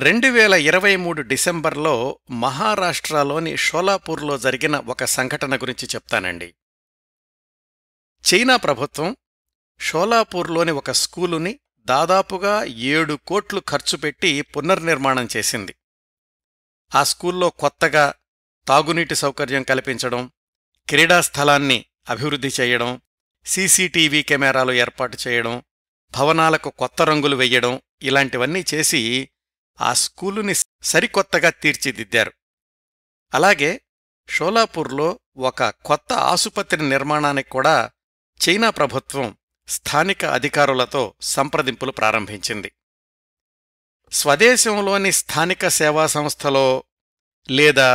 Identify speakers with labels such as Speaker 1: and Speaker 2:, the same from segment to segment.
Speaker 1: 2023 డిసెంబర్లో మహారాష్ట్రలోని షోలాపూర్లో జరిగిన ఒక సంఘటన గురించి చెప్తానండి. చైనా ప్రభుత్వం షోలాపూర్లోని ఒక స్కూలుని దాదాపుగా 7 కోట్లు ఖర్చుపెట్టి పునర్నిర్మాణం చేసింది. ఆ స్కూల్లో కొత్తగా తాగునీటి సౌకర్యం కల్పించడం, క్రీడాస్థలాన్ని అభివృద్ధి చేయడం, సీసీటీవీ కెమెరాలు ఏర్పాటు చేయడం, భవనాలకు కొత్త రంగులు వెయ్యడం ఇలాంటివన్నీ చేసి ఆ స్కూలుని సరికొత్తగా తీర్చిదిద్దారు. అలాగే షోలాపూర్లో ఒక కొత్త ఆసుపత్రి నిర్మాణానికి కూడా చైనా ప్రభుత్వం స్థానిక అధికారులతో సంప్రదింపులు ప్రారంభించింది. స్వదేశంలోని స్థానిక సేవా సంస్థలో లేదా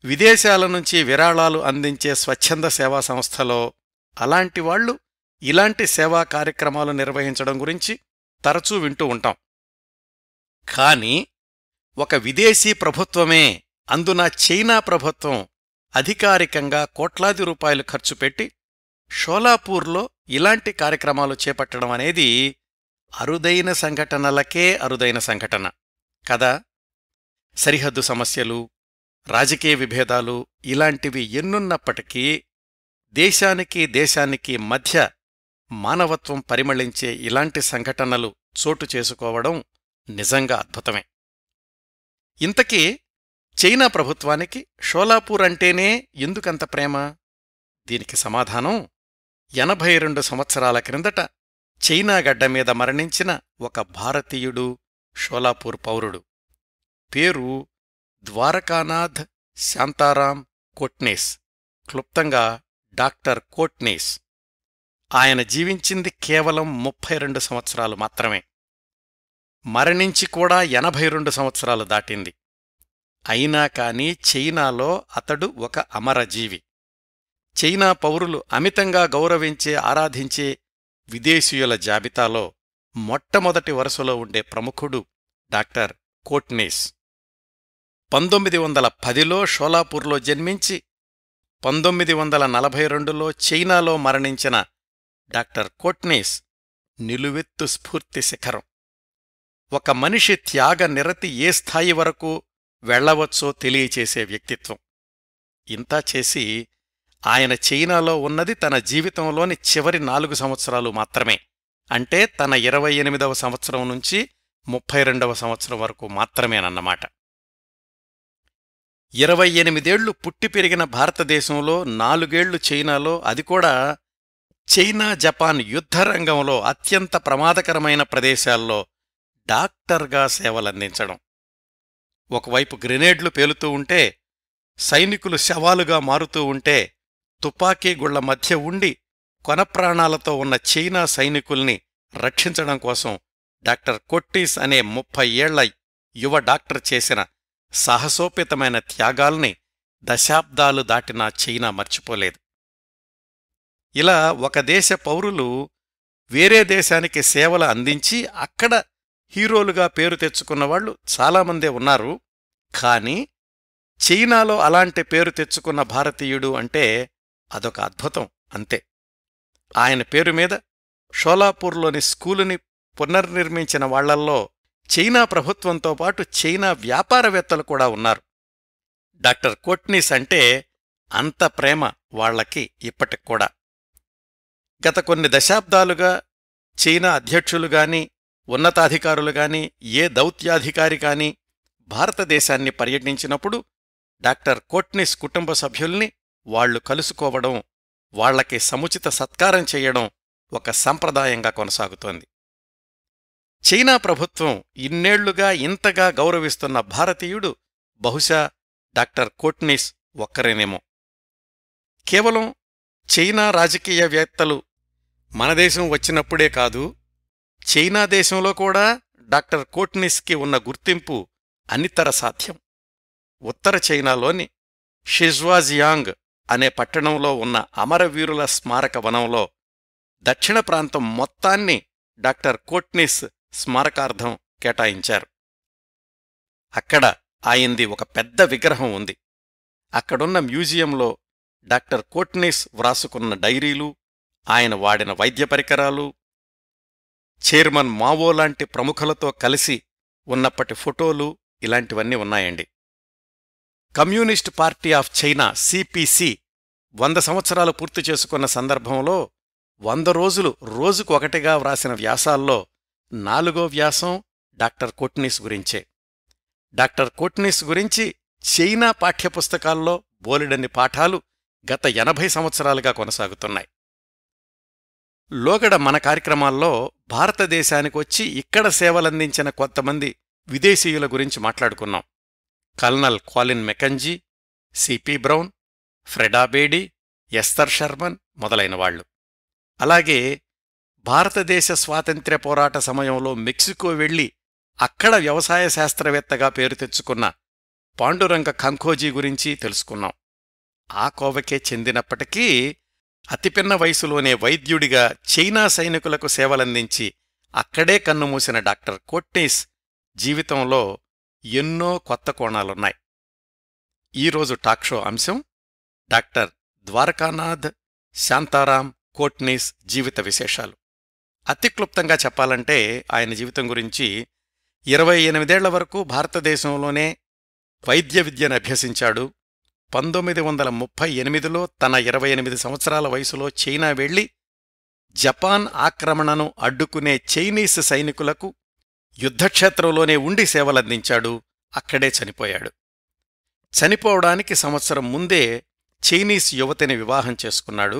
Speaker 1: విదేశాల నుంచి విరాళాలు అందించే స్వచ్ఛంద సేవా సంస్థలో అలాంటి వాళ్లు ఇలాంటి సేవా కార్యక్రమాలు నిర్వహించడం గురించి తరచూ వింటూ ఉంటాం. కాని ఒక విదేశీ ప్రభుత్వమే, అందున చైనా ప్రభుత్వం అధికారికంగా కోట్లాది రూపాయలు ఖర్చుపెట్టి షోలాపూర్లో ఇలాంటి కార్యక్రమాలు చేపట్టడం అనేది అరుదైన సంఘటనలకే అరుదైన సంఘటన కదా. సరిహద్దు సమస్యలు, రాజకీయ విభేదాలు ఇలాంటివి ఎన్నున్నప్పటికీ దేశానికి మధ్య మానవత్వం పరిమళించే ఇలాంటి సంఘటనలు చోటు చేసుకోవడం నిజంగా అద్భుతమే. ఇంతకీ చైనా ప్రభుత్వానికి షోలాపూర్ అంటేనే ఎందుకంత ప్రేమ? దీనికి సమాధానం 82 సంవత్సరాల క్రిందట చైనా గడ్డమీద మరణించిన ఒక భారతీయుడు, షోలాపూర్ పౌరుడు. పేరు ద్వారకానాథ్ శాంతారాం కోట్నేస్, క్లుప్తంగా డాక్టర్ కోట్నేస్. ఆయన జీవించింది కేవలం 32 సంవత్సరాలు మాత్రమే. మరణించి కూడా 82 సంవత్సరాలు దాటింది. అయినా కాని చైనాలో అతడు ఒక అమరజీవి. చైనా పౌరులు అమితంగా గౌరవించే, ఆరాధించే విదేశీయుల జాబితాలో మొట్టమొదటి వరుసలో ఉండే ప్రముఖుడు డాక్టర్ కోట్నేస్. 1910లో షోలాపూర్లో జన్మించి 1942లో చైనాలో మరణించిన డాక్టర్ కోట్నేస్ నిలువెత్తు స్ఫూర్తి శిఖరం. ఒక మనిషి త్యాగ నిరతి ఏ స్థాయి వరకు వెళ్లవచ్చో తెలియచేసే వ్యక్తిత్వం. ఇంతా చేసి ఆయన చైనాలో ఉన్నది తన జీవితంలోని చివరి 4 సంవత్సరాలు మాత్రమే. అంటే తన 28వ సంవత్సరం నుంచి 32వ సంవత్సరం వరకు మాత్రమేనన్నమాట. 28 ఏళ్లు పుట్టి పెరిగిన భారతదేశంలో 4 ఏళ్లు చైనాలో, అది కూడా చైనా జపాన్ యుద్ధరంగంలో అత్యంత ప్రమాదకరమైన ప్రదేశాల్లో డాక్టర్గా సేవలందించడం. ఒకవైపు గ్రెనేడ్లు పేలుతూ ఉంటే, సైనికులు శవాలుగా మారుతూ ఉంటే, తుపాకీ గుళ్ల మధ్య ఉండి కొనప్రాణాలతో ఉన్న చైనా సైనికుల్ని రక్షించడం కోసం డాక్టర్ కోట్నేస్ అనే 30 ఏళ్ల యువ డాక్టర్ చేసిన సాహసోపేతమైన త్యాగాల్ని దశాబ్దాలు దాటినా చైనా మర్చిపోలేదు. ఇలా ఒక దేశ పౌరులు వేరే దేశానికి సేవలు అందించి అక్కడ హీరోలుగా పేరు తెచ్చుకున్నవాళ్లు చాలామందే ఉన్నారు. కాని చైనాలో అలాంటి పేరు తెచ్చుకున్న భారతీయుడు అంటే అదొక అద్భుతం అంతే. ఆయన పేరు మీద షోలాపూర్లోని స్కూలుని పునర్నిర్మించిన వాళ్లల్లో చైనా ప్రభుత్వంతో పాటు చైనా వ్యాపారవేత్తలు కూడా ఉన్నారు. డాక్టర్ కోట్నేస్ అంటే అంత ప్రేమ వాళ్లకి ఇప్పటికూడా. గత కొన్ని దశాబ్దాలుగా చైనా అధ్యక్షులుగాని, ఉన్నతాధికారులుగాని, ఏ దౌత్యాధికారి కాని భారతదేశాన్ని పర్యటించినప్పుడు డాక్టర్ కోట్నేస్ కుటుంబ సభ్యుల్ని వాళ్లు కలుసుకోవడం, వాళ్లకి సముచిత సత్కారం చెయ్యడం ఒక సంప్రదాయంగా కొనసాగుతోంది. చైనా ప్రభుత్వం ఇన్నేళ్లుగా ఇంతగా గౌరవిస్తున్న భారతీయుడు బహుశా డాక్టర్ కోట్నేస్ ఒక్కరేనేమో. కేవలం చైనా రాజకీయవేత్తలు మన దేశం వచ్చినప్పుడే కాదు, చైనా దేశంలో కూడా డాక్టర్ కోట్నేస్కి ఉన్న గుర్తింపు అనితర సాధ్యం. ఉత్తర చైనాలోని షిజ్వాజియాంగ్ అనే పట్టణంలో ఉన్న అమరవీరుల స్మారక వనంలో దక్షిణ ప్రాంతం మొత్తాన్ని డాక్టర్ కోట్నేస్ స్మారకార్థం కేటాయించారు. అక్కడ ఆయంది ఒక పెద్ద విగ్రహం ఉంది. అక్కడున్న మ్యూజియంలో డాక్టర్ కోట్నేస్ వ్రాసుకున్న డైరీలు, ఆయన వాడిన వైద్య పరికరాలు, చైర్మన్ మావో లాంటి ప్రముఖులతో కలిసి ఉన్నప్పటి ఫోటోలు ఇలాంటివన్నీ ఉన్నాయండి. Communist party of China CPC 100 సంవత్సరాలు పూర్తి చేసుకున్న సందర్భంలో 100 రోజులు రోజుకు ఒకటిగా వ్రాసిన వ్యాసాల్లో 4వ వ్యాసం డాక్టర్ కోట్నీస్ గురించే. డాక్టర్ కోట్నీస్ గురించి చైనా పాఠ్యపుస్తకాల్లో బోలెడన్ని పాఠాలు గత 80 సంవత్సరాలుగా కొనసాగుతున్నాయి. లోగడ మన కార్యక్రమాల్లో భారతదేశానికొచ్చి ఇక్కడ సేవలందించిన కొంతమంది విదేశీయుల గురించి మాట్లాడుకున్నాం. Colonel Colin Mackenzie, C P Brown, Freda Bedi, Esther Sherman మొదలైనవాళ్లు. అలాగే భారతదేశ స్వాతంత్ర్య పోరాట సమయంలో మెక్సికో వెళ్లి అక్కడ వ్యవసాయ శాస్త్రవేత్తగా పేరు తెచ్చుకున్న పాండురంగ కంఖోజీ గురించి తెలుసుకున్నాం. ఆ కోవకే చెందినప్పటికీ అతిపిన్న వయసులోనే వైద్యుడిగా చైనా సైనికులకు సేవలందించి అక్కడే కన్నుమూసిన డాక్టర్ కోట్నీస్ జీవితంలో ఎన్నో కొత్త కోణాలున్నాయి. ఈరోజు టాక్ షో అంశం డాక్టర్ ద్వారకానాథ్ శాంతారాం కోట్నీస్ జీవిత విశేషాలు. అతి క్లుప్తంగా చెప్పాలంటే ఆయన జీవితం గురించి 28 వరకు భారతదేశంలోనే వైద్య విద్యను అభ్యసించాడు. 1938లో తన 28 సంవత్సరాల వయసులో చైనా వెళ్లి జపాన్ ఆక్రమణను అడ్డుకునే చైనీస్ సైనికులకు యుద్ధక్షేత్రంలోనే ఉండి సేవలందించాడు. అక్కడే చనిపోయాడు. చనిపోవడానికి సంవత్సరం ముందే చైనీస్ యువతిని వివాహం చేసుకున్నాడు.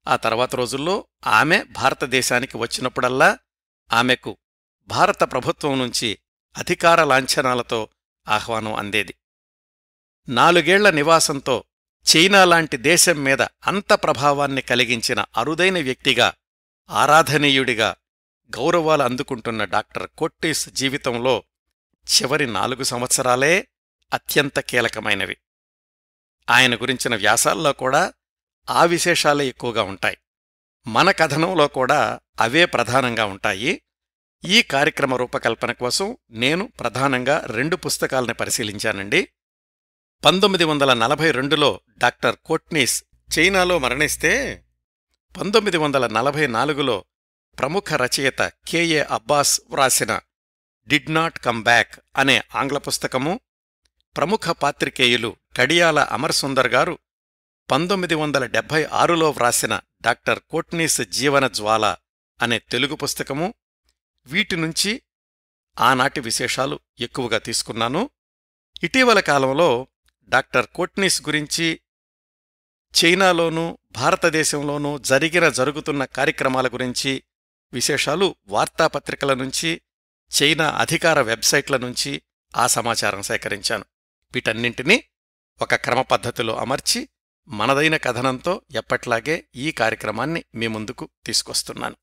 Speaker 1: ఆ తర్వాత రోజుల్లో ఆమె భారతదేశానికి వచ్చినప్పుడల్లా ఆమెకు భారత ప్రభుత్వం నుంచి అధికార లాంఛనాలతో ఆహ్వానం అందేది. 4 ఏళ్ల నివాసంతో చైనా లాంటి దేశం మీద అంత ప్రభావాన్ని కలిగించిన అరుదైన వ్యక్తిగా, ఆరాధనీయుడిగా గౌరవాలు అందుకుంటున్న డాక్టర్ కోట్నీస్ జీవితంలో చివరి 4 సంవత్సరాలే అత్యంత కీలకమైనవి. ఆయన గురించిన వ్యాసాల్లో కూడా ఆ విశేషాలే ఎక్కువగా ఉంటాయి. మన కథనంలో కూడా అవే ప్రధానంగా ఉంటాయి. ఈ కార్యక్రమ రూపకల్పన కోసం నేను ప్రధానంగా 2 పుస్తకాల్ని పరిశీలించానండి. 1942లో డాక్టర్ కోట్నీస్ చైనాలో మరణిస్తే 1944లో ప్రముఖ రచయిత కెఏ అబ్బాస్ వ్రాసిన డిడ్ నాట్ కమ్ బ్యాక్ అనే ఆంగ్ల పుస్తకము, ప్రముఖ పాత్రికేయులు కడియాల అమర్సుందర్ గారు 1976లో వ్రాసిన డాక్టర్ కోట్నీస్ జీవన జ్వాల అనే తెలుగు పుస్తకము, వీటి నుంచి ఆనాటి విశేషాలు ఎక్కువగా తీసుకున్నాను. ఇటీవల కాలంలో డాక్టర్ కోట్నీస్ గురించి చైనాలోనూ భారతదేశంలోనూ జరుగుతున్న కార్యక్రమాల గురించి విశేషాలు వార్తాపత్రికల నుంచి, చైనా అధికార వెబ్సైట్ల నుంచి ఆ సమాచారం సేకరించాను. వీటన్నింటినీ ఒక క్రమపద్ధతిలో అమర్చి మనదైన కథనంతో ఎప్పట్లాగే ఈ కార్యక్రమాన్ని మీ ముందుకు తీసుకొస్తున్నాను.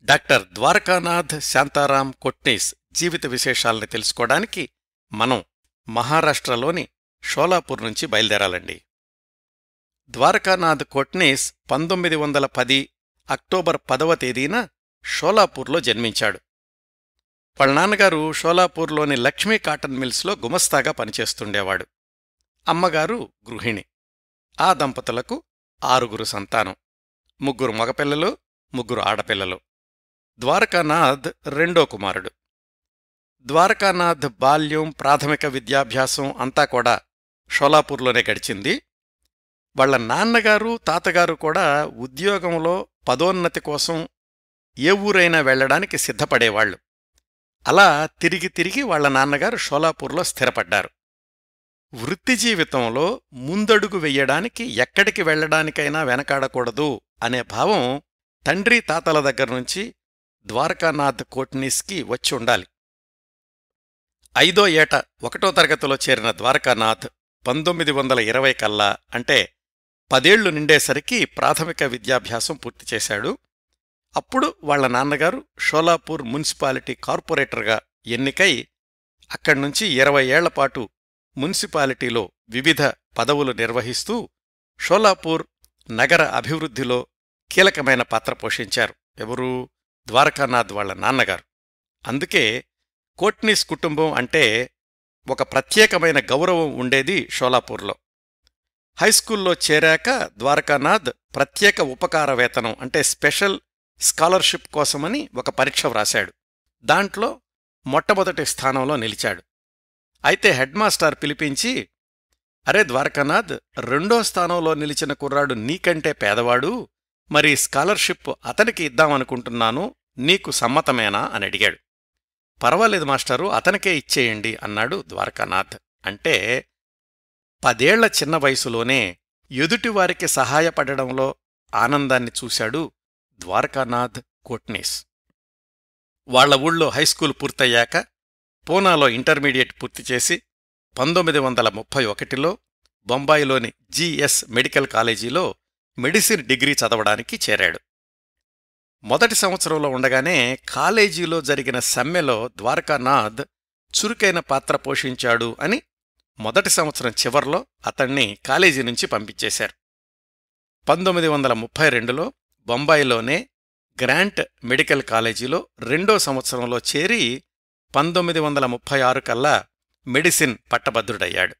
Speaker 1: డాక్టర్ ద్వారకానాథ్ శాంతారాం కోట్నీస్ జీవిత విశేషాల్ని తెలుసుకోవడానికి మనం మహారాష్ట్రలోని షోలాపూర్ నుంచి బయలుదేరాలండి. ద్వారకానాథ్ కోట్నీస్ 1910 అక్టోబర్ 10వ తేదీన షోలాపూర్లో జన్మించాడు. వాళ్ళ నాన్నగారు షోలాపూర్లోని లక్ష్మీ కాటన్ మిల్స్లో గుమస్తాగా పనిచేస్తుండేవాడు. అమ్మగారు గృహిణి. ఆ దంపతులకు 6 సంతానం, 3 మగపిల్లలు, 3 ఆడపిల్లలు. ద్వారకానాథ్ రెండో కుమారుడు. ద్వారకానాథ్ బాల్యం, ప్రాథమిక విద్యాభ్యాసం అంతా కూడా షోలాపూర్లోనే గడిచింది. వాళ్ల నాన్నగారు, తాతగారు కూడా ఉద్యోగంలో పదోన్నతి కోసం ఏ ఊరైనా వెళ్లడానికి సిద్ధపడేవాళ్లు. అలా తిరిగి తిరిగి వాళ్ల నాన్నగారు షోలాపూర్లో స్థిరపడ్డారు. వృత్తి జీవితంలో ముందడుగు వెయ్యడానికి ఎక్కడికి వెళ్లడానికైనా వెనకాడకూడదు అనే భావం తండ్రి తాతల దగ్గర్నుంచి ద్వారకానాథ్ కోట్నీస్కి వచ్చి ఉండాలి. 5వ ఏట 1వ తరగతిలో చేరిన ద్వారకానాథ్ 1920 కల్లా, అంటే 10 ఏళ్లు నిండేసరికి ప్రాథమిక విద్యాభ్యాసం పూర్తి చేశాడు. అప్పుడు వాళ్ల నాన్నగారు షోలాపూర్ మున్సిపాలిటీ కార్పొరేటర్గా ఎన్నికై అక్కడ్నుంచి 20 ఏళ్లపాటు మున్సిపాలిటీలో వివిధ పదవులు నిర్వహిస్తూ షోలాపూర్ నగర అభివృద్ధిలో కీలకమైన పాత్ర పోషించారు. ఎవరూ? ద్వారకానాథ్ వాళ్ల నాన్నగారు. అందుకే కోట్నీస్ కుటుంబం అంటే ఒక ప్రత్యేకమైన గౌరవం ఉండేది షోలాపూర్లో. హైస్కూల్లో చేరాక ద్వారకానాథ్ ప్రత్యేక ఉపకార వేతనం అంటే స్పెషల్ స్కాలర్షిప్ కోసమని ఒక పరీక్ష వ్రాశాడు. దాంట్లో మొట్టమొదటి స్థానంలో నిలిచాడు. అయితే హెడ్మాస్టర్ పిలిపించి, అరే ద్వారకానాథ్, 2వ స్థానంలో నిలిచిన కుర్రాడు నీకంటే పేదవాడు, మరి స్కాలర్షిప్ అతనికి ఇద్దామనుకుంటున్నాను, నీకు సమ్మతమేనా అని అడిగాడు. పర్వాలేదు మాస్టారు, అతనికే ఇచ్చేయండి అన్నాడు ద్వారకానాథ్. అంటే 10 ఏళ్ల చిన్న వయసులోనే ఎదుటివారికి సహాయపడడంలో ఆనందాన్ని చూశాడు ద్వారకానాథ్ కోట్నీస్. వాళ్ల ఊళ్ళో హైస్కూల్ పూర్తయ్యాక పూనాలో ఇంటర్మీడియట్ పూర్తిచేసి 1931లో బొంబాయిలోని జిఎస్ మెడికల్ కాలేజీలో మెడిసిన్ డిగ్రీ చదవడానికి చేరాడు. మొదటి సంవత్సరంలో ఉండగానే కాలేజీలో జరిగిన సమ్మెలో ద్వారకానాథ్ చురుకైన పాత్ర పోషించాడు అని మొదటి సంవత్సరం చివర్లో అతణ్ణి కాలేజీ నుంచి పంపించేశారు. 1932లో బొంబాయిలోనే గ్రాంట్ మెడికల్ కాలేజీలో 2వ సంవత్సరంలో చేరి 1936 కల్లా మెడిసిన్ పట్టభద్రుడయ్యాడు.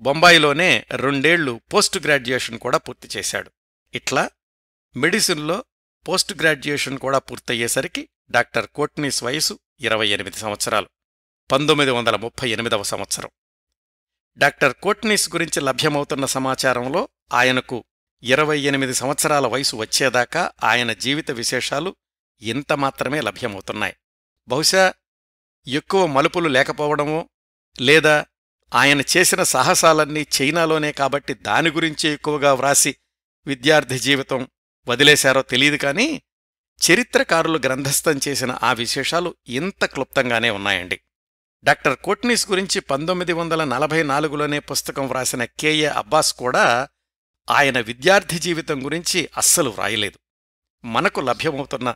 Speaker 1: బొంబాయిలోనే 2 ఏళ్లు పోస్ట్ గ్రాడ్యుయేషన్ కూడా పూర్తి చేశాడు. ఇట్లా మెడిసిన్లో పోస్ట్ గ్రాడ్యుయేషన్ కూడా పూర్తయ్యేసరికి డాక్టర్ కోట్నీస్ వయసు 28 సంవత్సరాలు. 1938వ సంవత్సరం. డాక్టర్ కోట్నీస్ గురించి లభ్యమవుతున్న సమాచారంలో ఆయనకు 28 సంవత్సరాల వయసు వచ్చేదాకా ఆయన జీవిత విశేషాలు ఇంత మాత్రమే లభ్యమవుతున్నాయి. బహుశా ఎక్కువ మలుపులు లేకపోవడమో, లేదా ఆయన చేసిన సాహసాలన్నీ చైనాలోనే కాబట్టి దాని గురించి ఎక్కువగా వ్రాసి విద్యార్థి జీవితం వదిలేశారో తెలియదు కానీ, చరిత్రకారులు గ్రంథస్థం చేసిన ఆ విశేషాలు ఇంత క్లుప్తంగానే ఉన్నాయండి. డాక్టర్ కోట్నీస్ గురించి 1944లోనే పుస్తకం వ్రాసిన కెఏ అబ్బాస్ కూడా ఆయన విద్యార్థి జీవితం గురించి అస్సలు వ్రాయలేదు. మనకు లభ్యమవుతున్న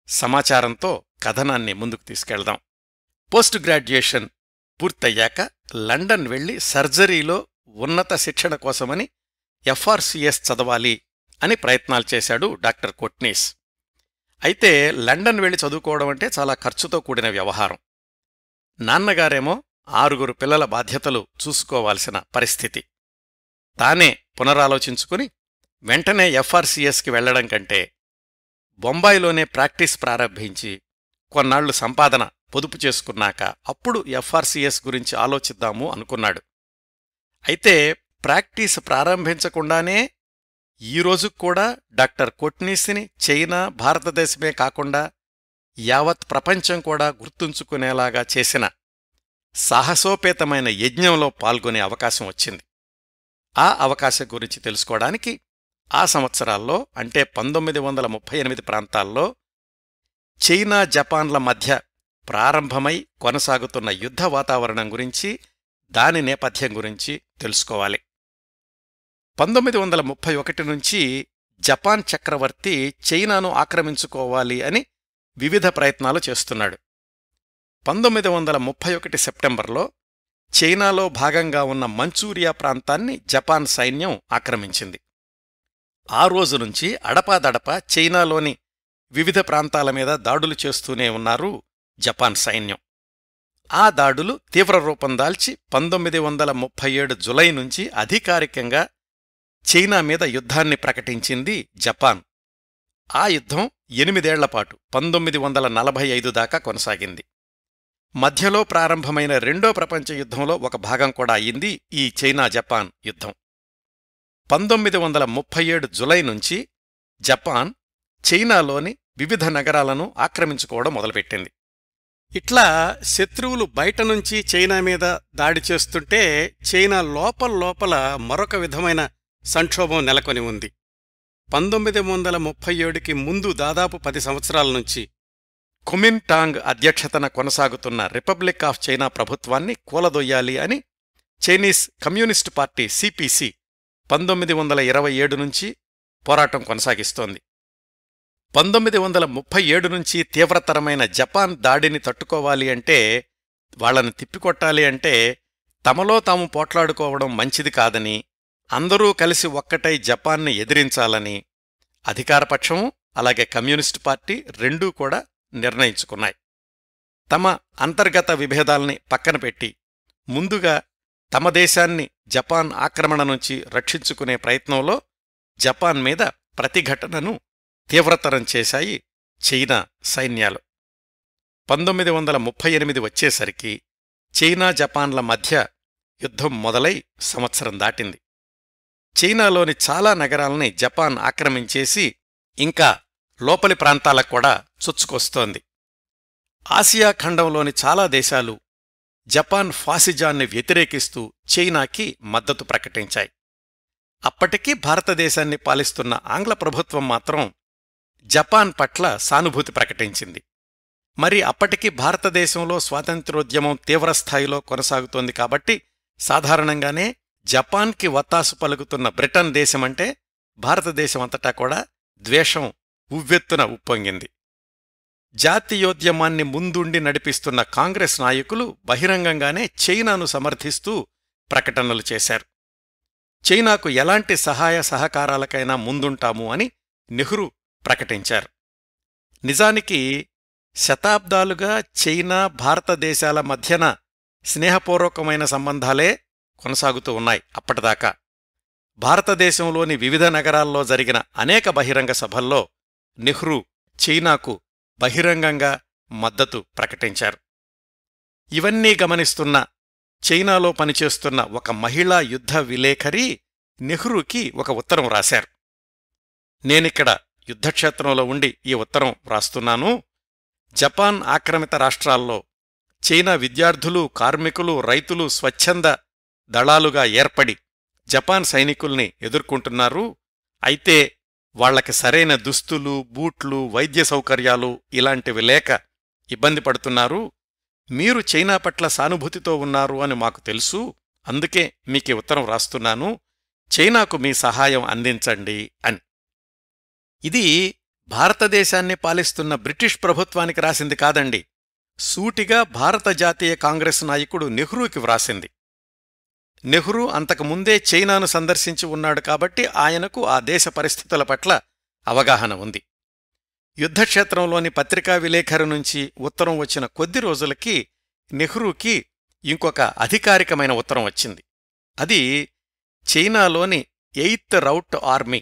Speaker 1: సమాచారంతో కథనాన్ని ముందుకు తీసుకెళ్దాం. పోస్ట్ గ్రాడ్యుయేషన్ పూర్తయ్యాక లండన్ వెళ్లి సర్జరీలో ఉన్నత శిక్షణ కోసమని ఎఫ్ఆర్సిఎస్ చదవాలి అని ప్రయత్నాలు చేశాడు డాక్టర్ కోట్నీస్. అయితే లండన్ వెళ్లి చదువుకోవడం అంటే చాలా ఖర్చుతో కూడిన వ్యవహారం. నాన్నగారేమో 6 పిల్లల బాధ్యతలు చూసుకోవాల్సిన పరిస్థితి. తానే పునరాలోచించుకుని వెంటనే ఎఫ్ఆర్సిఎస్కి వెళ్లడం కంటే బొంబాయిలోనే ప్రాక్టీస్ ప్రారంభించి కొన్నాళ్లు సంపాదన పొదుపు చేసుకున్నాక అప్పుడు ఎఫ్ఆర్సిఎస్ గురించి ఆలోచిద్దాము అనుకున్నాడు. అయితే ప్రాక్టీస్ ప్రారంభించకుండానే ఈరోజుక్కూడా డాక్టర్ కోట్నీస్ని చైనా, భారతదేశమే కాకుండా యావత్ ప్రపంచం కూడా గుర్తుంచుకునేలాగా చేసిన సాహసోపేతమైన యజ్ఞంలో పాల్గొనే అవకాశం వచ్చింది. ఆ అవకాశం గురించి తెలుసుకోవడానికి ఆ సంవత్సరాల్లో అంటే 1938 ప్రాంతాల్లో చైనా, జపాన్ల మధ్య ప్రారంభమై కొనసాగుతున్న యుద్ధ వాతావరణం గురించి, దాని నేపథ్యం గురించి తెలుసుకోవాలి. 1931 నుంచి జపాన్ చక్రవర్తి చైనాను ఆక్రమించుకోవాలి అని వివిధ ప్రయత్నాలు చేస్తున్నాడు. 1931 సెప్టెంబర్లో చైనాలో భాగంగా ఉన్న మంచూరియా ప్రాంతాన్ని జపాన్ సైన్యం ఆక్రమించింది. ఆ రోజు నుంచి అడపాదడపా చైనాలోని వివిధ ప్రాంతాల మీద దాడులు చేస్తూనే ఉన్నారు జపాన్ సైన్యం. ఆ దాడులు తీవ్రరూపం దాల్చి 1937 జులై నుంచి అధికారికంగా చైనా మీద యుద్ధాన్ని ప్రకటించింది జపాన్. ఆ యుద్ధం 8 ఏళ్లపాటు 1945 దాకా కొనసాగింది. మధ్యలో ప్రారంభమైన రెండో ప్రపంచ యుద్ధంలో ఒక భాగం కూడా అయింది ఈ చైనా జపాన్ యుద్ధం. 1937 జులై నుంచి జపాన్ చైనాలోని వివిధ నగరాలను ఆక్రమించుకోవడం మొదలుపెట్టింది. ఇట్లా శత్రువులు బయటనుంచి చైనా మీద దాడి చేస్తుంటే చైనా లోపల మరొక విధమైన సంక్షోభం నెలకొని ఉంది. 1937కి ముందు దాదాపు 10 సంవత్సరాల నుంచి కుమిన్టాంగ్ అధ్యక్షతన కొనసాగుతున్న రిపబ్లిక్ ఆఫ్ చైనా ప్రభుత్వాన్ని కూలదొయ్యాలి అని చైనీస్ కమ్యూనిస్టు పార్టీ సిపిసి 1927 నుంచి పోరాటం కొనసాగిస్తోంది. 1937 నుంచి తీవ్రతరమైన జపాన్ దాడిని తట్టుకోవాలి అంటే, వాళ్లను తిప్పికొట్టాలి అంటే తమలో తాము పోట్లాడుకోవడం మంచిది కాదని, అందరూ కలిసి ఒక్కటై జపాన్ని ఎదిరించాలని అధికారపక్షము అలాగే కమ్యూనిస్టు పార్టీ రెండూ కూడా నిర్ణయించుకున్నాయి. తమ అంతర్గత విభేదాల్ని పక్కనపెట్టి ముందుగా తమ దేశాన్ని జపాన్ ఆక్రమణ నుంచి రక్షించుకునే ప్రయత్నంలో జపాన్ మీద ప్రతిఘటనను తీవ్రతరం చేశాయి చైనా సైన్యాలు. 1938 వచ్చేసరికి చైనా జపాన్ల మధ్య యుద్ధం మొదలై సంవత్సరం దాటింది. చైనాలోని చాలా నగరాల్ని జపాన్ ఆక్రమించేసి ఇంకా లోపలి ప్రాంతాలకు కూడా చొచ్చుకొస్తోంది. ఆసియా ఖండంలోని చాలా దేశాలు జపాన్ ఫాసిజాన్ని వ్యతిరేకిస్తూ చైనాకి మద్దతు ప్రకటించాయి. అప్పటికీ భారతదేశాన్ని పాలిస్తున్న ఆంగ్ల ప్రభుత్వం మాత్రం జపాన్ పట్ల సానుభూతి ప్రకటించింది. మరి అప్పటికి భారతదేశంలో స్వాతంత్ర్యోద్యమం తీవ్రస్థాయిలో కొనసాగుతోంది కాబట్టి సాధారణంగానే జపాన్కి వత్తాసు పలుకుతున్న బ్రిటన్ దేశమంటే భారతదేశమంతటా కూడా ద్వేషం ఉవ్వెత్తున ఉప్పొంగింది. జాతీయోద్యమాన్ని ముందుండి నడిపిస్తున్న కాంగ్రెస్ నాయకులు బహిరంగంగానే చైనాను సమర్థిస్తూ ప్రకటనలు చేశారు. చైనాకు ఎలాంటి సహాయ సహకారాలకైనా ముందుంటాము అని నెహ్రూ ప్రకటించారు. నిజానికి శతాబ్దాలుగా చైనా భారతదేశాల మధ్యన స్నేహపూర్వకమైన సంబంధాలే కొనసాగుతూ ఉన్నాయి. అప్పటిదాకా భారతదేశంలోని వివిధ నగరాల్లో జరిగిన అనేక బహిరంగ సభల్లో నెహ్రూ చైనాకు బహిరంగంగా మద్దతు ప్రకటించారు. ఇవన్నీ గమనిస్తున్న చైనాలో పనిచేస్తున్న ఒక మహిళా యుద్ధ విలేఖరి నెహ్రూకి ఒక ఉత్తరం రాశారు. నేనిక్కడ యుద్ధక్షేత్రంలో ఉండి ఈ ఉత్తరం వ్రాస్తున్నాను. జపాన్ ఆక్రమిత రాష్ట్రాల్లో చైనా విద్యార్థులు, కార్మికులు, రైతులు స్వచ్ఛంద దళాలుగా ఏర్పడి జపాన్ సైనికుల్ని ఎదుర్కొంటున్నారు. అయితే వాళ్లకి సరైన దుస్తులు, బూట్లు, వైద్య సౌకర్యాలు ఇలాంటివి లేక ఇబ్బంది పడుతున్నారు. మీరు చైనా పట్ల సానుభూతితో ఉన్నారు అని మాకు తెలుసు. అందుకే మీకీ ఉత్తరం రాస్తున్నాను. చైనాకు మీ సహాయం అందించండి అని. ఇది భారతదేశాన్ని పాలిస్తున్న బ్రిటిష్ ప్రభుత్వానికి రాసింది కాదండి. సూటిగా భారత జాతీయ కాంగ్రెస్ నాయకుడు నెహ్రూకి వ్రాసింది. నెహ్రూ అంతకుముందే చైనాను సందర్శించి ఉన్నాడు కాబట్టి ఆయనకు ఆ దేశ పరిస్థితుల పట్ల అవగాహన ఉంది. యుద్ధక్షేత్రంలోని పత్రికా విలేఖరు నుంచి ఉత్తరం వచ్చిన కొద్ది రోజులకి నెహ్రూకి ఇంకొక అధికారికమైన ఉత్తరం వచ్చింది. అది చైనాలోని 8th రౌట్ ఆర్మీ,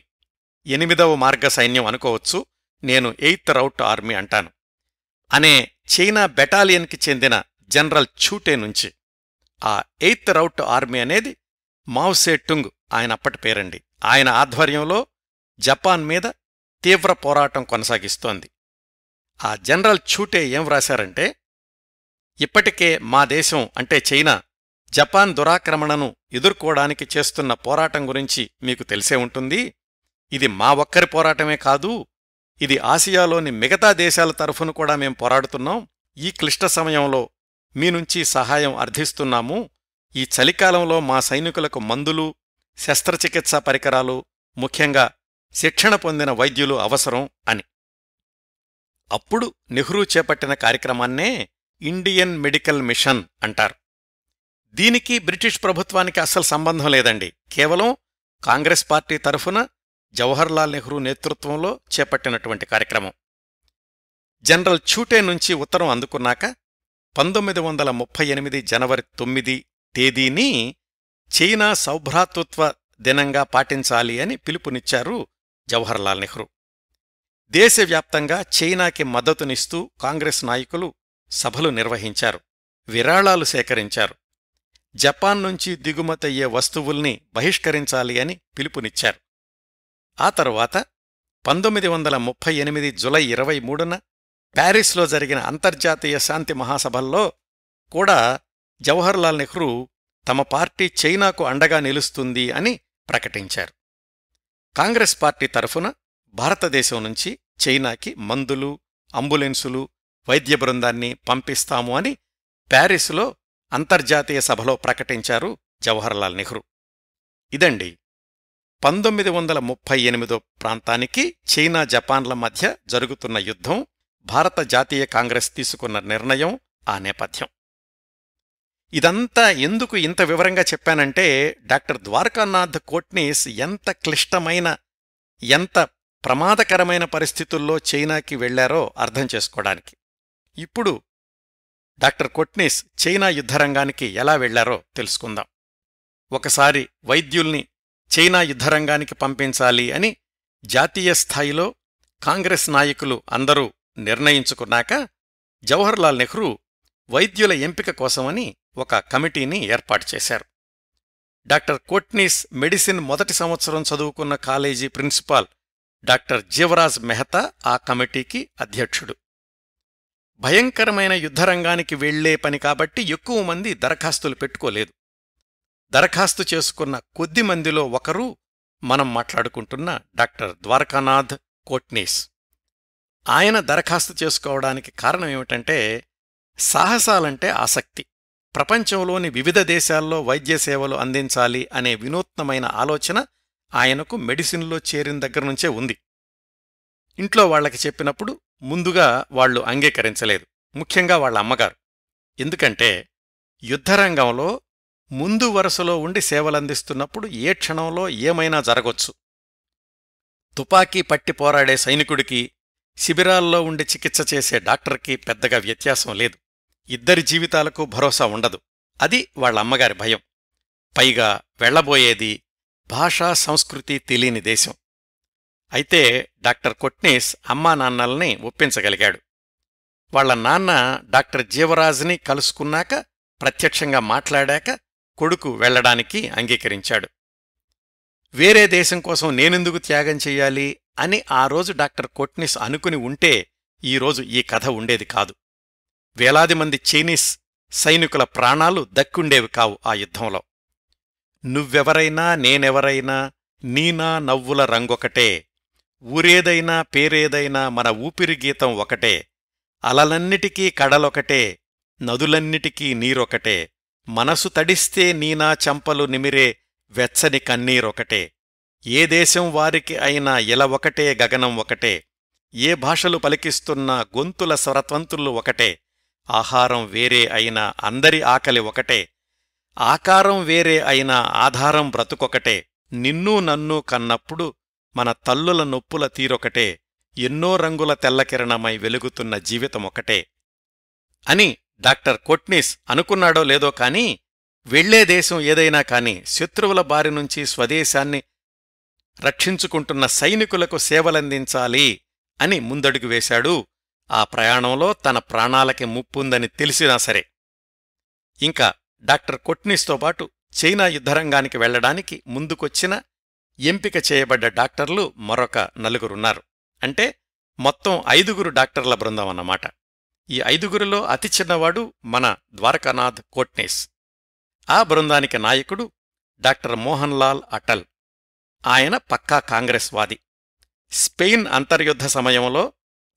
Speaker 1: 8వ మార్గ సైన్యం అనుకోవచ్చు, నేను 8th రౌట్ ఆర్మీ అంటాను, అనే చైనా బెటాలియన్కి చెందిన జనరల్ ఛూటే నుంచి. ఆ 8th రౌట్ ఆర్మీ అనేది మావ్సే టుంగ్ ఆయన అప్పటి పేరండి. ఆయన ఆధ్వర్యంలో జపాన్ మీద తీవ్ర పోరాటం కొనసాగిస్తోంది. ఆ జనరల్ ఛూటే ఏం వ్రాశారంటే, ఇప్పటికే మా దేశం అంటే చైనా జపాన్ దురాక్రమణను ఎదుర్కోవడానికి చేస్తున్న పోరాటం గురించి మీకు తెలిసే ఉంటుంది. ఇది మా ఒక్కరి పోరాటమే కాదు, ఇది ఆసియాలోని మిగతా దేశాల తరఫున కూడా మేం పోరాడుతున్నాం. ఈ క్లిష్ట సమయంలో మీ నుంచి సహాయం అర్థిస్తున్నాము. ఈ చలికాలంలో మా సైనికులకు మందులు, శస్త్రచికిత్సా పరికరాలు, ముఖ్యంగా శిక్షణ పొందిన వైద్యులు అవసరం అని. అప్పుడు నెహ్రూ చేపట్టిన కార్యక్రమాన్నే ఇండియన్ మెడికల్ మిషన్ అంటారు. దీనికి బ్రిటిష్ ప్రభుత్వానికి అస్సలు సంబంధం లేదండి. కేవలం కాంగ్రెస్ పార్టీ తరఫున జవహర్లాల్ నెహ్రూ నేతృత్వంలో చేపట్టినటువంటి కార్యక్రమం. జనరల్ ఛూటే నుంచి ఉత్తరం అందుకున్నాక 1938 జనవరి 9 తేదీని చైనా సౌభ్రాతృత్వ దినంగా పాటించాలి అని పిలుపునిచ్చారు జవహర్లాల్ నెహ్రూ. దేశవ్యాప్తంగా చైనాకి మద్దతునిస్తూ కాంగ్రెస్ నాయకులు సభలు నిర్వహించారు, విరాళాలు సేకరించారు. జపాన్ నుంచి దిగుమతయ్యే వస్తువుల్ని బహిష్కరించాలి అని పిలుపునిచ్చారు. ఆ తరువాత 1938 జులై 23న ప్యారిస్లో జరిగిన అంతర్జాతీయ శాంతి మహాసభల్లో కూడా జవహర్లాల్ నెహ్రూ తమ పార్టీ చైనాకు అండగా నిలుస్తుంది అని ప్రకటించారు. కాంగ్రెస్ పార్టీ తరఫున భారతదేశం నుంచి చైనాకి మందులు, అంబులెన్సులు, వైద్య బృందాన్ని పంపిస్తాము అని ప్యారిస్లో అంతర్జాతీయ సభలో ప్రకటించారు జవహర్లాల్ నెహ్రూ. ఇదండి 1938 ప్రాంతానికి చైనా జపాన్ల మధ్య జరుగుతున్న యుద్ధం, భారత జాతీయ కాంగ్రెస్ తీసుకున్న నిర్ణయం, ఆ నేపథ్యం. ఇదంతా ఎందుకు ఇంత వివరంగా చెప్పానంటే, డాక్టర్ ద్వారకానాథ్ కోట్నీస్ ఎంత క్లిష్టమైన, ఎంత ప్రమాదకరమైన పరిస్థితుల్లో చైనాకి వెళ్లారో అర్థం చేసుకోవడానికి. ఇప్పుడు డాక్టర్ కోట్నీస్ చైనా యుద్ధరంగానికి ఎలా వెళ్లారో తెలుసుకుందాం. ఒకసారి వైద్యుల్ని చైనా యుద్ధరంగానికి పంపించాలి అని జాతీయ స్థాయిలో కాంగ్రెస్ నాయకులు అందరూ నిర్ణయించుకున్నాక జవహర్లాల్ నెహ్రూ వైద్యుల ఎంపిక కోసమని ఒక కమిటీని ఏర్పాటు చేశారు. డాక్టర్ కోట్నీస్ మెడిసిన్ మొదటి సంవత్సరం చదువుకున్న college principal doctor Jivraj Mehta ఆ కమిటీకి అధ్యక్షుడు. భయంకరమైన యుద్ధరంగానికి వెళ్లే పని కాబట్టి ఎక్కువ మంది దరఖాస్తులు పెట్టుకోలేదు. దరఖాస్తు చేసుకున్న కొద్ది మందిలో ఒకరు మనం మాట్లాడుకుంటున్న డాక్టర్ ద్వారకానాథ్ కోట్నీస్. ఆయన దరఖాస్తు చేసుకోవడానికి కారణమేమిటంటే సాహసాలంటే ఆసక్తి. ప్రపంచంలోని వివిధ దేశాల్లో వైద్య సేవలు అందించాలి అనే వినూత్నమైన ఆలోచన ఆయనకు మెడిసిన్లో చేరిన దగ్గరనుంచే ఉంది. ఇంట్లో వాళ్లకి చెప్పినప్పుడు ముందుగా వాళ్లు అంగీకరించలేదు, ముఖ్యంగా వాళ్ల అమ్మగారు. ఎందుకంటే యుద్ధరంగంలో ముందు వరుసలో ఉండి సేవలందిస్తున్నప్పుడు ఏ క్షణంలో ఏమైనా జరగొచ్చు. తుపాకీ పట్టి పోరాడే సైనికుడికి, శిబిరాల్లో ఉండి చికిత్స చేసే డాక్టర్కి పెద్దగా వ్యత్యాసం లేదు. ఇద్దరి జీవితాలకు భరోసా ఉండదు. అది వాళ్లమ్మగారి భయం. పైగా వెళ్లబోయేది భాషా సంస్కృతి తెలియని దేశం. అయితే డాక్టర్ కొట్నీస్ అమ్మానాన్నల్ని ఒప్పించగలిగాడు. వాళ్ల నాన్న డాక్టర్ జీవరాజ్ని కలుసుకున్నాక, ప్రత్యక్షంగా మాట్లాడాక కొడుకు వెళ్లడానికి అంగీకరించాడు. వేరే దేశం కోసం నేనెందుకు త్యాగం చెయ్యాలి అని ఆ రోజు డాక్టర్ కొట్నీస్ అనుకుని ఉంటే ఈరోజు ఈ కథ ఉండేది కాదు. వేలాది మంది చైనీస్ సైనికుల ప్రాణాలు దక్కుండేవి కావు ఆ యుద్ధంలో. నువ్వెవరైనా నేనెవరైనా నీనా నవ్వుల రంగొకటే, ఊరేదైనా పేరేదైనా మన ఊపిరి గీతం ఒకటే, అలలన్నిటికీ కడలొకటే, నదులన్నిటికీ నీరొకటే, మనసు తడిస్తే నీనా చంపలు నిమిరే వెచ్చని కన్నీరొకటే, ఏ దేశం వారికి అయినా ఇల ఒకటే, గగనం ఒకటే, ఏ భాషలు పలికిస్తున్నా గొంతుల స్వరతంతులు ఒకటే, ఆహారం వేరే అయినా అందరి ఆకలి ఒకటే, ఆకారం వేరే అయినా ఆధారం బ్రతుకొకటే, నిన్నూ నన్నూ కన్నప్పుడు మన తల్లుల నొప్పుల తీరొకటే, ఎన్నో రంగుల తెల్లకిరణమై వెలుగుతున్న జీవితమొకటే అని డాక్టర్ కొట్నీస్ అనుకున్నాడో లేదో కాని, వెళ్లే దేశం ఏదైనా కాని శత్రువుల బారినుంచి స్వదేశాన్ని రక్షించుకుంటున్న సైనికులకు సేవలందించాలి అని ముందడుగు వేశాడు. ఆ ప్రయాణంలో తన ప్రాణాలకి ముప్పుందని తెలిసినా సరే. ఇంకా డాక్టర్ కొట్నీస్తో పాటు చైనా యుద్ధరంగానికి వెళ్లడానికి ముందుకొచ్చిన ఎంపిక చేయబడ్డ డాక్టర్లు మరొక 4 అంటే మొత్తం 5 డాక్టర్ల బృందం అన్నమాట. ఈ 5 అతి చిన్నవాడు మన ద్వారకానాథ్ కోట్నీస్. ఆ బృందానికి నాయకుడు డాక్టర్ మోహన్లాల్ అటల్. ఆయన పక్కా కాంగ్రెస్ వాది. స్పెయిన్ అంతర్యుద్ధ సమయంలో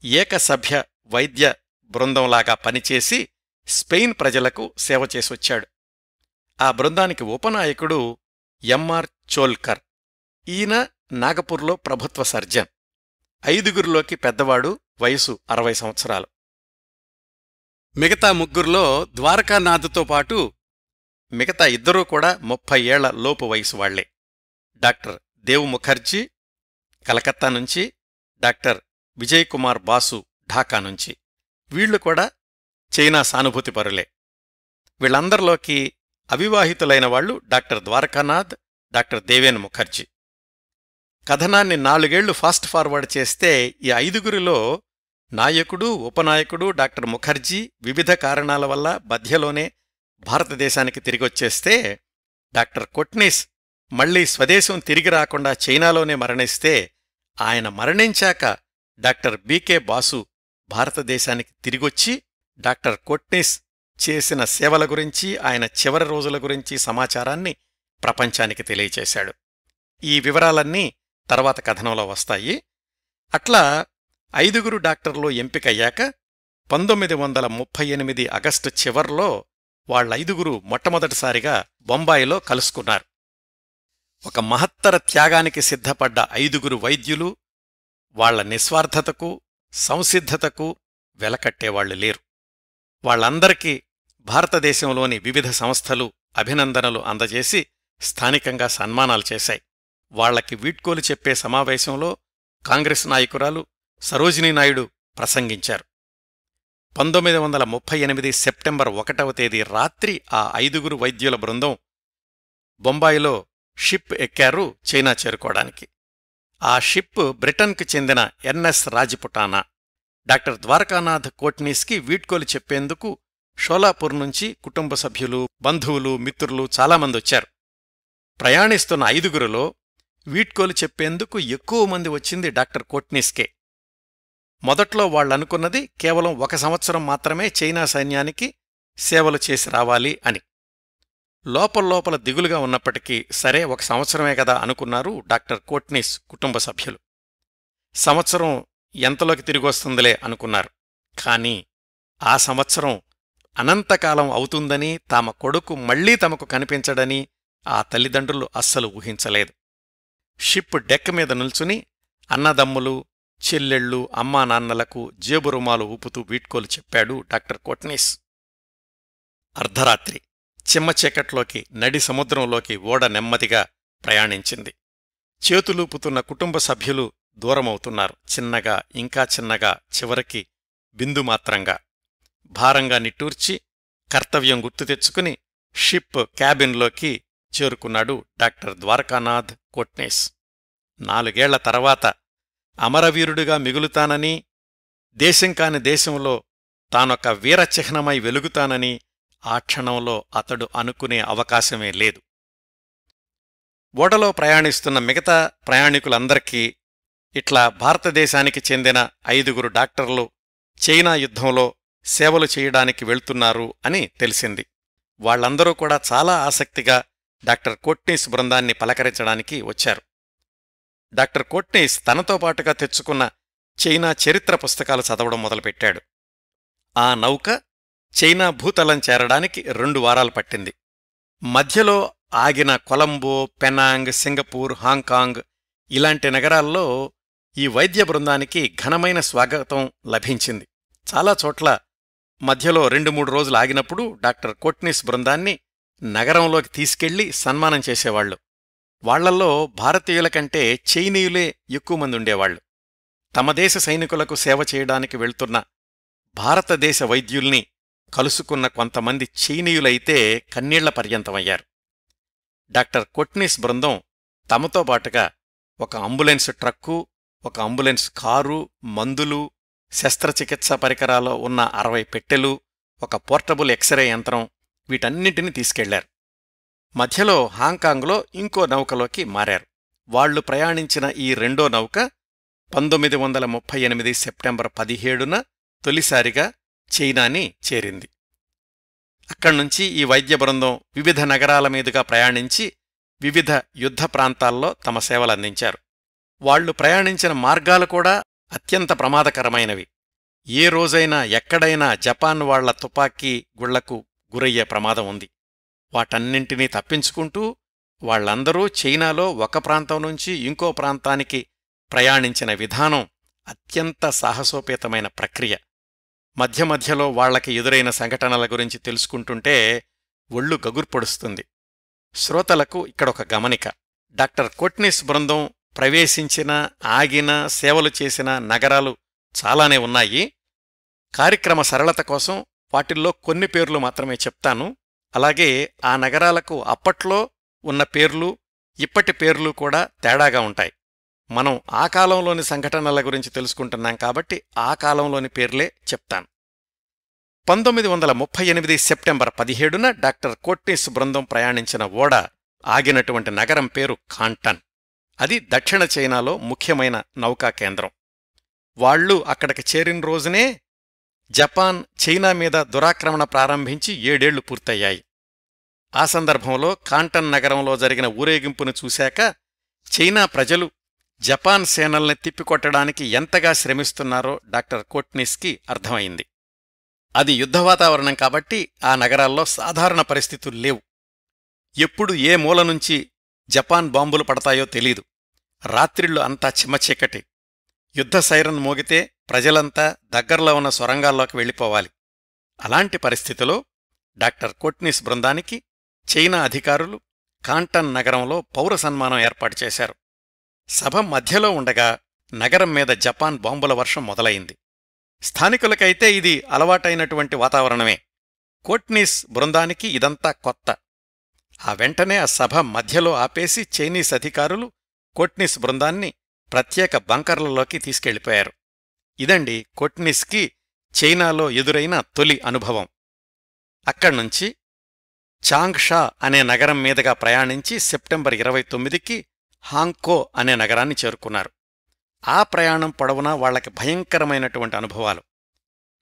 Speaker 1: ఏకసభ్య వైద్య బృందంలాగా పనిచేసి స్పెయిన్ ప్రజలకు సేవ చేసొచ్చాడు. ఆ బృందానికి ఉపనాయకుడు ఎంఆర్ చోల్కర్. ఈయన నాగపూర్లో ప్రభుత్వ సర్జన్. 5 పెద్దవాడు, వయసు 60 సంవత్సరాలు. మిగతా 3 ద్వారకానాథ్తో పాటు మిగతా 2 కూడా 30 ఏళ్ల లోపు వయసు వాళ్లే. డాక్టర్ దేవ్ ముఖర్జీ కలకత్తా నుంచి, డాక్టర్ విజయ్ కుమార్ బాసు ఢాకా నుంచి. వీళ్లు కూడా చైనా సానుభూతిపరులే. వీళ్లందరిలోకి అవివాహితులైన వాళ్లు డాక్టర్ ద్వారకానాథ్, డాక్టర్ దేవేన్ ముఖర్జీ. కథనాన్ని 4 ఏళ్లు ఫాస్ట్ ఫార్వర్డ్ చేస్తే ఈ 5 నాయకుడు, ఉపనాయకుడు డాక్టర్ ముఖర్జీ వివిధ కారణాల వల్ల మధ్యలోనే భారతదేశానికి తిరిగొచ్చేస్తే, డాక్టర్ కొట్నీస్ మళ్లీ స్వదేశం తిరిగి రాకుండా చైనాలోనే మరణిస్తే, ఆయన మరణించాక డాక్టర్ బీకే బాసు భారతదేశానికి తిరిగొచ్చి డాక్టర్ కొట్నీస్ చేసిన సేవల గురించి, ఆయన చివరి రోజుల గురించి సమాచారాన్ని ప్రపంచానికి తెలియచేశాడు. ఈ వివరాలన్నీ తర్వాత కథనంలో వస్తాయి. అట్లా 5 డాక్టర్లు ఎంపికయ్యాక 1938 ఆగస్టు చివర్లో వాళ్ళ5 మొట్టమొదటిసారిగా బొంబాయిలో కలుసుకున్నారు. ఒక మహత్తర త్యాగానికి సిద్ధపడ్డ 5 వైద్యులు వాళ్ల నిస్వార్థతకు, సంసిద్ధతకు వెలకట్టేవాళ్లు లేరు. వాళ్లందరికీ భారతదేశంలోని వివిధ సంస్థలు అభినందనలు అందజేసి స్థానికంగా సన్మానాలు చేశాయి. వాళ్లకి వీడ్కోలు చెప్పే సమావేశంలో కాంగ్రెస్ నాయకురాలు సరోజినీనాయుడు ప్రసంగించారు. 1938 సెప్టెంబర్ 1వ తేదీ రాత్రి ఆ 5 వైద్యుల బృందం బొంబాయిలో షిప్ ఎక్కారు చైనా చేరుకోవడానికి. ఆ షిప్ బ్రిటన్కు చెందిన ఎన్ఎస్ రాజ్పుటానా. డాక్టర్ ద్వారకానాథ్ కోట్నీస్కి వీడ్కోలు చెప్పేందుకు షోలాపూర్ నుంచి కుటుంబ సభ్యులు, బంధువులు, మిత్రులు చాలామందొచ్చారు. ప్రయాణిస్తున్న 5గురిలో వీడ్కోలు చెప్పేందుకు ఎక్కువ మంది వచ్చింది డాక్టర్ కోట్నీస్కే. మొదట్లో వాళ్లనుకున్నది కేవలం 1 సంవత్సరం మాత్రమే చైనా సైన్యానికి సేవలు చేసి రావాలి అని. లోపల్లోపల దిగులుగా ఉన్నప్పటికీ సరే 1 సంవత్సరమే కదా అనుకున్నారు డాక్టర్ కోట్నీస్ కుటుంబ సభ్యులు. సంవత్సరం ఎంతలోకి తిరిగొస్తుందిలే అనుకున్నారు. కాని ఆ సంవత్సరం అనంతకాలం అవుతుందని, తమ కొడుకు మళ్లీ తమకు కనిపించడని ఆ తల్లిదండ్రులు అస్సలు ఊహించలేదు. షిప్ డెక్ మీద నిల్చుని అన్నదమ్ములు, చెల్లెళ్ళు, అమ్మానాన్నలకు జేబురుమాలు ఊపుతూ వీడ్కోలు చెప్పాడు డాక్టర్ కోట్నీస్. అర్ధరాత్రి చిమ్మచీకట్లోకి నడి సముద్రంలోకి ఓడ నెమ్మదిగా ప్రయాణించింది. చేతులూపుతున్న కుటుంబ సభ్యులు దూరమవుతున్నారు. చిన్నగా, ఇంకా చిన్నగా, చివరికి బిందుమాత్రంగా. భారంగా నిట్టూర్చి కర్తవ్యం గుర్తు తెచ్చుకుని షిప్ క్యాబిన్లోకి చేరుకున్నాడు డాక్టర్ ద్వారకానాథ్ కోట్నీస్. 4 ఏళ్ల తర్వాత అమరవీరుడిగా మిగులుతానని, దేశం కాని దేశంలో తానొక వీరచిహ్నమై వెలుగుతానని ఆ క్షణంలో అతడు అనుకునే అవకాశమే లేదు. ఓడలో ప్రయాణిస్తున్న మిగతా ప్రయాణికులందరికీ ఇట్లా భారతదేశానికి చెందిన 5గురు డాక్టర్లు చైనా యుద్ధంలో సేవలు చేయడానికి వెళ్తున్నారు అని తెలిసింది. వాళ్లందరూ కూడా చాలా ఆసక్తిగా డాక్టర్ కోట్నీస్ బృందాన్ని పలకరించడానికి వచ్చారు. డాక్టర్ కోట్నీస్ తనతో పాటుగా తెచ్చుకున్న చైనా చరిత్ర పుస్తకాలు చదవడం మొదలుపెట్టాడు. ఆ నౌక చైనా భూతలం చేరడానికి 2 వారాలు పట్టింది. మధ్యలో ఆగిన కొలంబో, పెనాంగ్, సింగపూర్, హాంకాంగ్ ఇలాంటి నగరాల్లో ఈ వైద్య బృందానికి ఘనమైన స్వాగతం లభించింది. చాలా చోట్ల మధ్యలో 2-3 రోజులు ఆగినప్పుడు డాక్టర్ కోట్నీస్ బృందాన్ని నగరంలోకి తీసుకెళ్లి సన్మానం చేసేవాళ్లు. వాళ్లల్లో భారతీయుల కంటే చైనీయులే ఎక్కువ మంది ఉండేవాళ్లు. తమ దేశ సైనికులకు సేవ చేయడానికి వెళ్తున్న భారతదేశ వైద్యుల్ని కలుసుకున్న కొంతమంది చైనీయులైతే కన్నీళ్ల పర్యంతమయ్యారు. డాక్టర్ కోట్నీస్ బృందం తమతో పాటుగా ఒక అంబులెన్స్ ట్రక్కు, ఒక అంబులెన్స్ కారు, మందులు, శస్త్రచికిత్స పరికరాలు ఉన్న 60 పెట్టెలు, ఒక పోర్టబుల్ ఎక్స్రే యంత్రం వీటన్నింటినీ తీసుకెళ్లారు. మధ్యలో హాంకాంగ్లో ఇంకో నౌకలోకి మారారు. వాళ్లు ప్రయాణించిన ఈ రెండో నౌక 1938 సెప్టెంబర్ 17న తొలిసారిగా చైనాని చేరింది. అక్కడ్నుంచి ఈ వైద్య బృందం వివిధ నగరాల మీదుగా ప్రయాణించి వివిధ యుద్ధ ప్రాంతాల్లో తమ సేవలందించారు. వాళ్లు ప్రయాణించిన మార్గాలు కూడా అత్యంత ప్రమాదకరమైనవి. ఏ రోజైనా ఎక్కడైనా జపాన్ వాళ్ల తుపాకీ గుళ్లకు గురయ్యే ప్రమాదం ఉంది. వాటన్నింటినీ తప్పించుకుంటూ వాళ్లందరూ చైనాలో ఒక ప్రాంతం నుంచి ఇంకో ప్రాంతానికి ప్రయాణించిన విధానం అత్యంత సాహసోపేతమైన ప్రక్రియ. మధ్య మధ్యలో వాళ్లకి ఎదురైన సంఘటనల గురించి తెలుసుకుంటుంటే ఒళ్ళు గగుర్పొడుస్తుంది. శ్రోతలకు ఇక్కడొక గమనిక. డాక్టర్ కోట్నీస్ బృందం ప్రవేశించిన, ఆగిన, సేవలు చేసిన నగరాలు చాలానే ఉన్నాయి. కార్యక్రమ సరళత కోసం వాటిల్లో కొన్ని పేర్లు మాత్రమే చెప్తాను. అలాగే ఆ నగరాలకు అప్పట్లో ఉన్న పేర్లు, ఇప్పటి పేర్లు కూడా తేడాగా ఉంటాయి. మనం ఆ కాలంలోని సంఘటనల గురించి తెలుసుకుంటున్నాం కాబట్టి ఆ కాలంలోని పేర్లే చెప్తాను. 1938 సెప్టెంబర్ 17న డాక్టర్ కోట్నీస్ బృందం ప్రయాణించిన ఓడ ఆగినటువంటి నగరం పేరు కాంటన్. అది దక్షిణ చైనాలో ముఖ్యమైన నౌకా కేంద్రం. వాళ్లు అక్కడికి చేరిన రోజునే జపాన్ చైనా మీద దురాక్రమణ ప్రారంభించి 7 ఏళ్లు పూర్తయ్యాయి. ఆ సందర్భంలో కాంటన్ నగరంలో జరిగిన ఊరేగింపును చూశాక చైనా ప్రజలు జపాన్ సేనల్ని తిప్పికొట్టడానికి ఎంతగా శ్రమిస్తున్నారో డాక్టర్ కోట్నీస్కి అర్థమైంది. అది యుద్ధ వాతావరణం కాబట్టి ఆ నగరాల్లో సాధారణ పరిస్థితులు లేవు. ఎప్పుడు ఏ మూల నుంచి జపాన్ బాంబులు పడతాయో తెలీదు. రాత్రిళ్ళు అంతా చిమ్మచీకటి. యుద్ధ సైరన్ మోగితే ప్రజలంతా దగ్గరలో ఉన్న సొరంగాల్లోకి వెళ్ళిపోవాలి. అలాంటి పరిస్థితిలో డాక్టర్ కోట్నీస్ బృందానికి చైనా అధికారులు కాంటన్ నగరంలో పౌర సన్మానం ఏర్పాటు చేశారు. సభ మధ్యలో ఉండగా నగరం మీద జపాన్ బాంబుల వర్షం మొదలైంది. స్థానికులకైతే ఇది అలవాటైనటువంటి వాతావరణమే. కోట్నీస్ బృందానికి ఇదంతా కొత్త. ఆ వెంటనే ఆ సభ మధ్యలో ఆపేసి చైనీస్ అధికారులు కోట్నీస్ బృందాన్ని ప్రత్యేక బంకర్లలోకి తీసుకెళ్లిపోయారు. ఇదండి కొట్నిస్కి చైనాలో ఎదురైన తొలి అనుభవం. అక్కడ్నుంచి చాంగ్షా అనే నగరం మీదుగా ప్రయాణించి సెప్టెంబర్ 29కి హాంగ్కో అనే నగరాన్ని చేరుకున్నారు. ఆ ప్రయాణం పొడవునా వాళ్లకి భయంకరమైనటువంటి అనుభవాలు.